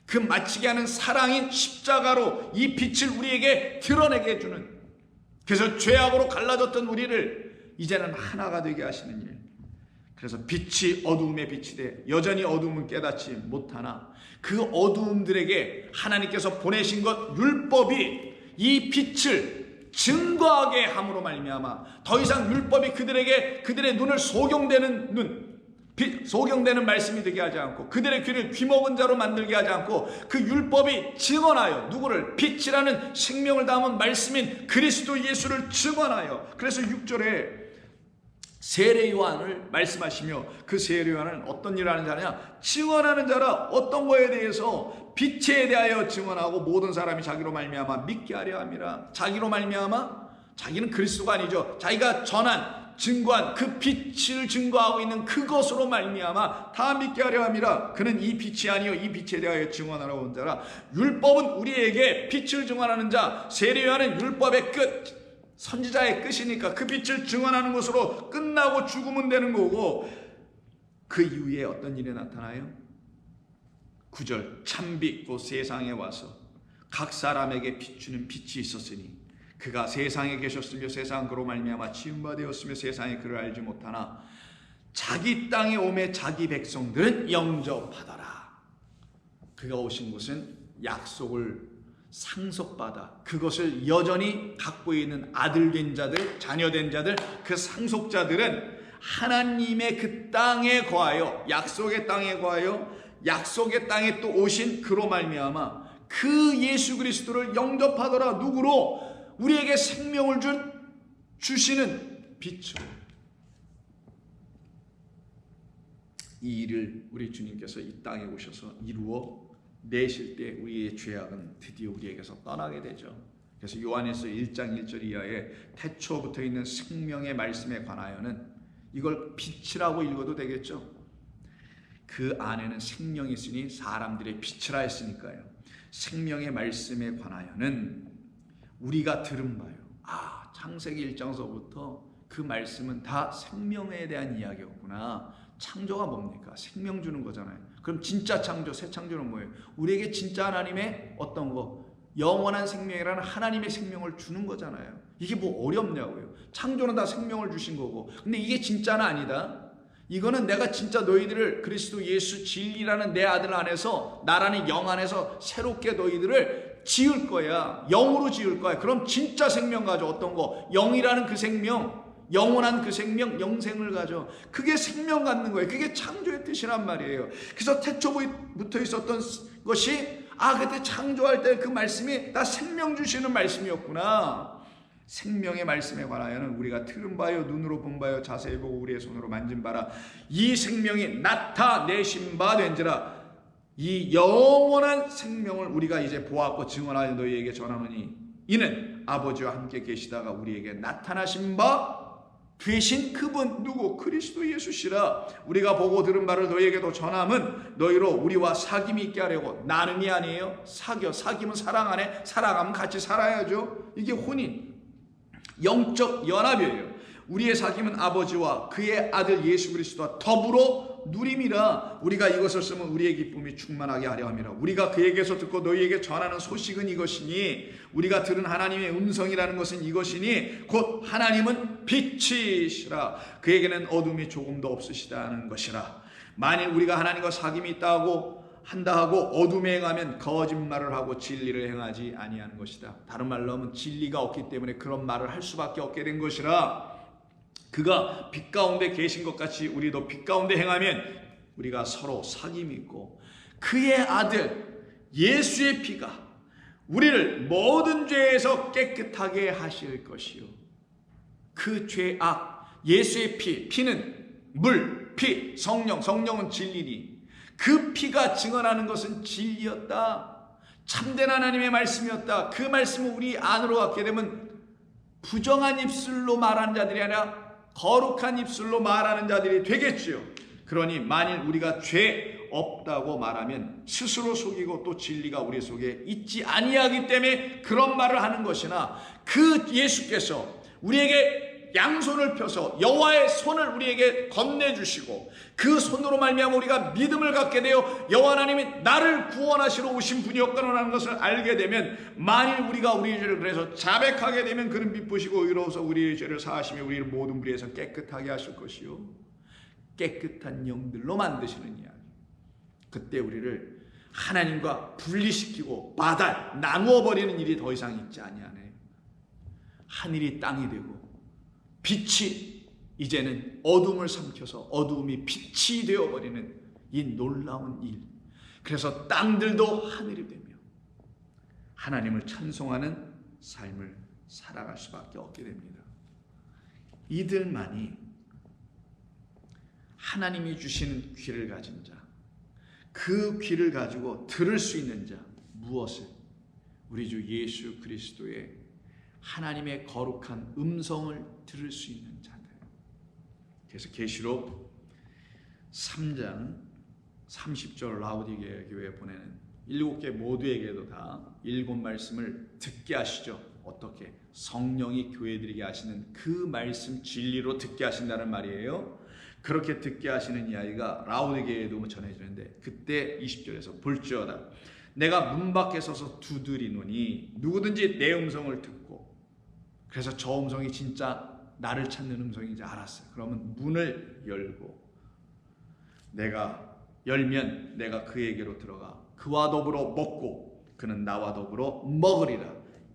S1: 그 마치게 하는 사랑인 십자가로 이 빛을 우리에게 드러내게 해주는, 그래서 죄악으로 갈라졌던 우리를 이제는 하나가 되게 하시는 일. 그래서 빛이 어두움에 빛이 돼 여전히 어두움은 깨닫지 못하나, 그 어두움들에게 하나님께서 보내신 것 율법이 이 빛을 증거하게 함으로 말미암아 더 이상 율법이 그들에게 그들의 눈을 소경되는 소경되는 말씀이 되게 하지 않고, 그들의 귀를 귀먹은 자로 만들게 하지 않고, 그 율법이 증언하여 누구를? 빛이라는 생명을 담은 말씀인 그리스도 예수를 증언하여. 그래서 6절에 세례 요한을 말씀하시며, 그 세례 요한은 어떤 일을 하는 자냐? 증언하는 자라. 어떤 거에 대해서? 빛에 대하여 증언하고 모든 사람이 자기로 말미암아 믿게 하려 함이라. 자기로 말미암아? 자기는 그리스도가 아니죠. 자기가 전한 증거한 그 빛을 증거하고 있는 그것으로 말미암아 다 믿게 하려 함이라. 그는 이 빛이 아니요 이 빛에 대하여 증언하러 온 자라. 율법은 우리에게 빛을 증언하는 자, 세례 요한은 율법의 끝, 선지자의 끝이니까 그 빛을 증언하는 것으로 끝나고 죽으면 되는 거고, 그 이후에 어떤 일이 나타나요? 9절, 참빛 곧 세상에 와서 각 사람에게 비추는 빛이 있었으니 그가 세상에 계셨으며 세상 그로 말미암아 지음바 되었으며 세상에 그를 알지 못하나 자기 땅에 오매 자기 백성들은 영접하더라. 그가 오신 곳은 약속을 상속받아 그것을 여전히 갖고 있는 아들 된 자들, 자녀 된 자들, 그 상속자들은 하나님의 그 땅에 거하여, 약속의 땅에 거하여 약속의 땅에 또 오신 그로 말미암아 그 예수 그리스도를 영접하더라. 누구로? 우리에게 생명을 주시는 빛으로. 이 일을 우리 주님께서 이 땅에 오셔서 이루어 내실 때 우리의 죄악은 드디어 우리에게서 떠나게 되죠. 그래서 요한에서 1장 1절 이하에 태초부터 있는 생명의 말씀에 관하여는, 이걸 빛이라고 읽어도 되겠죠. 그 안에는 생명이 있으니 사람들의 빛이라 했으니까요. 생명의 말씀에 관하여는 우리가 들은 바요. 창세기 1장서부터 그 말씀은 다 생명에 대한 이야기였구나. 창조가 뭡니까? 생명 주는 거잖아요. 그럼 진짜 창조, 새 창조는 뭐예요? 우리에게 진짜 하나님의 어떤 거, 영원한 생명이라는 하나님의 생명을 주는 거잖아요. 이게 뭐 어렵냐고요. 창조는 다 생명을 주신 거고. 근데 이게 진짜는 아니다. 이거는 내가 진짜 너희들을 그리스도 예수 진리라는 내 아들 안에서, 나라는 영 안에서 새롭게 너희들을 지을 거야. 영으로 지을 거야. 그럼 진짜 생명 가져. 어떤 거? 영이라는 그 생명, 영원한 그 생명, 영생을 가져. 그게 생명 갖는 거예요. 그게 창조의 뜻이란 말이에요. 그래서 태초부터 있었던 것이 그때 창조할 때 그 말씀이 다 생명 주시는 말씀이었구나. 생명의 말씀에 관하여는 우리가 들은 바요, 눈으로 본 바요, 자세히 보고 우리의 손으로 만진 바라. 이 생명이 나타내신 바 된지라. 이 영원한 생명을 우리가 이제 보았고 증언하여 너희에게 전하노니 이는 아버지와 함께 계시다가 우리에게 나타나신 바 되신 그분, 누구? 그리스도 예수시라. 우리가 보고 들은 바를 너희에게도 전함은 너희로 우리와 사귐이 있게 하려고. 나눔이 아니에요. 사귐은 사랑 안에, 사랑하면 같이 살아야죠. 이게 혼인, 영적 연합이에요. 우리의 사귐은 아버지와 그의 아들 예수 그리스도와 더불어 누림이라. 우리가 이것을 쓰면 우리의 기쁨이 충만하게 하려 함이라. 우리가 그에게서 듣고 너희에게 전하는 소식은 이것이니, 우리가 들은 하나님의 음성이라는 것은 이것이니 곧 하나님은 빛이시라. 그에게는 어둠이 조금도 없으시다는 것이라. 만일 우리가 하나님과 사귐이 있다 하고 어둠에 행하면 거짓말을 하고 진리를 행하지 아니하는 것이다. 다른 말로 하면 진리가 없기 때문에 그런 말을 할 수밖에 없게 된 것이라. 그가 빛 가운데 계신 것 같이 우리도 빛 가운데 행하면 우리가 서로 사귐이 있고, 그의 아들 예수의 피가 우리를 모든 죄에서 깨끗하게 하실 것이요. 그 죄악, 예수의 피는 물, 피, 성령은 진리니 그 피가 증언하는 것은 진리였다. 참된 하나님의 말씀이었다. 그 말씀을 우리 안으로 갖게 되면 부정한 입술로 말하는 자들이 아니라 거룩한 입술로 말하는 자들이 되겠지요. 그러니 만일 우리가 죄 없다고 말하면 스스로 속이고 또 진리가 우리 속에 있지 아니하기 때문에 그런 말을 하는 것이나, 그 예수께서 우리에게 양손을 펴서 여호와의 손을 우리에게 건네주시고 그 손으로 말미암아 우리가 믿음을 갖게 되어 여호와 하나님이 나를 구원하시러 오신 분이었구나라는 것을 알게 되면, 만일 우리가 우리의 죄를 그래서 자백하게 되면 그는 미쁘시고 의로워서 우리의 죄를 사하시며 우리를 모든 불의에서 깨끗하게 하실 것이요 깨끗한 영들로 만드시는 이야기. 그때 우리를 하나님과 분리시키고 나누어 버리는 일이 더 이상 있지 아니하네. 하늘이 땅이 되고 빛이 이제는 어둠을 삼켜서 어둠이 빛이 되어버리는 이 놀라운 일. 그래서 땅들도 하늘이 되며 하나님을 찬송하는 삶을 살아갈 수밖에 없게 됩니다. 이들만이 하나님이 주시는 귀를 가진 자, 그 귀를 가지고 들을 수 있는 자, 무엇을? 우리 주 예수 그리스도의 하나님의 거룩한 음성을 들을 수 있는 자들. 그래서 계시록 3장 30절 라우디게아 교회에 보내는 7개 모두에게도 다 7말씀을 듣게 하시죠. 어떻게? 성령이 교회들에게 하시는 그 말씀 진리로 듣게 하신다는 말이에요. 그렇게 듣게 하시는 이야기가 라우디게아에도 전해지는데, 그때 20절에서 볼지어다 내가 문 밖에 서서 두드리노니 누구든지 내 음성을 듣고, 그래서 저 음성이 진짜 나를 찾는 음성인지 알았어요. 그러면 문을 열고 내가 열면 내가 그에게로 들어가 그와 더불어 먹고 그는 나와 더불어 먹으리라.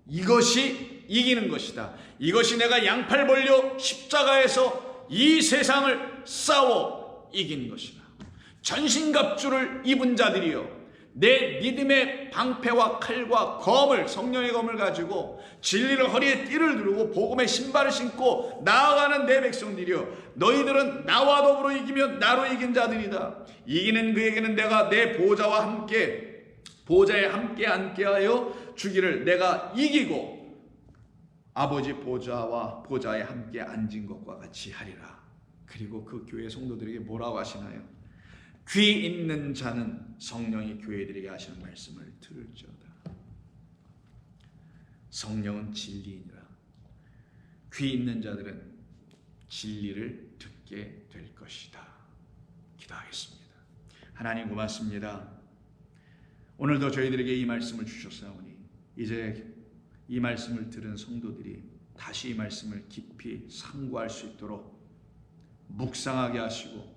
S1: 이것이 이기는 것이다. 이것이 내가 양팔 벌려 십자가에서 이 세상을 싸워 이긴 것이다. 전신갑주를 입은 자들이여, 내 믿음의 방패와 칼과 검을, 성령의 검을 가지고 진리를 허리에 띠를 두르고 복음의 신발을 신고 나아가는 내 백성들이여, 너희들은 나와 더불어 이기며 나로 이긴 자들이다. 이기는 그에게는 내가 내 보좌와 함께, 보좌에 함께 앉게 하여 주기를 내가 이기고 아버지 보좌에 함께 앉은 것과 같이 하리라. 그리고 그 교회 성도들에게 뭐라고 하시나요? 귀 있는 자는 성령이 교회들에게 하시는 말씀을 들을지어다. 성령은 진리이니라. 귀 있는 자들은 진리를 듣게 될 것이다. 기도하겠습니다. 하나님 고맙습니다. 오늘도 저희들에게 이 말씀을 주셨사오니 이제 이 말씀을 들은 성도들이 다시 이 말씀을 깊이 상고할 수 있도록 묵상하게 하시고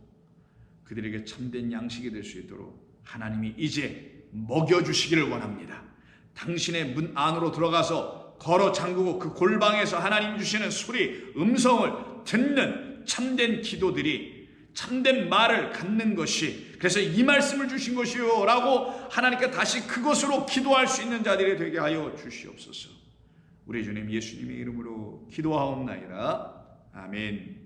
S1: 그들에게 참된 양식이 될 수 있도록 하나님이 이제 먹여주시기를 원합니다. 당신의 문 안으로 들어가서 걸어 잠그고 그 골방에서 하나님 주시는 소리, 음성을 듣는 참된 기도들이, 참된 말을 갖는 것이, 그래서 이 말씀을 주신 것이요 라고 하나님께 다시 그것으로 기도할 수 있는 자들이 되게 하여 주시옵소서. 우리 주님 예수님의 이름으로 기도하옵나이다. 아멘.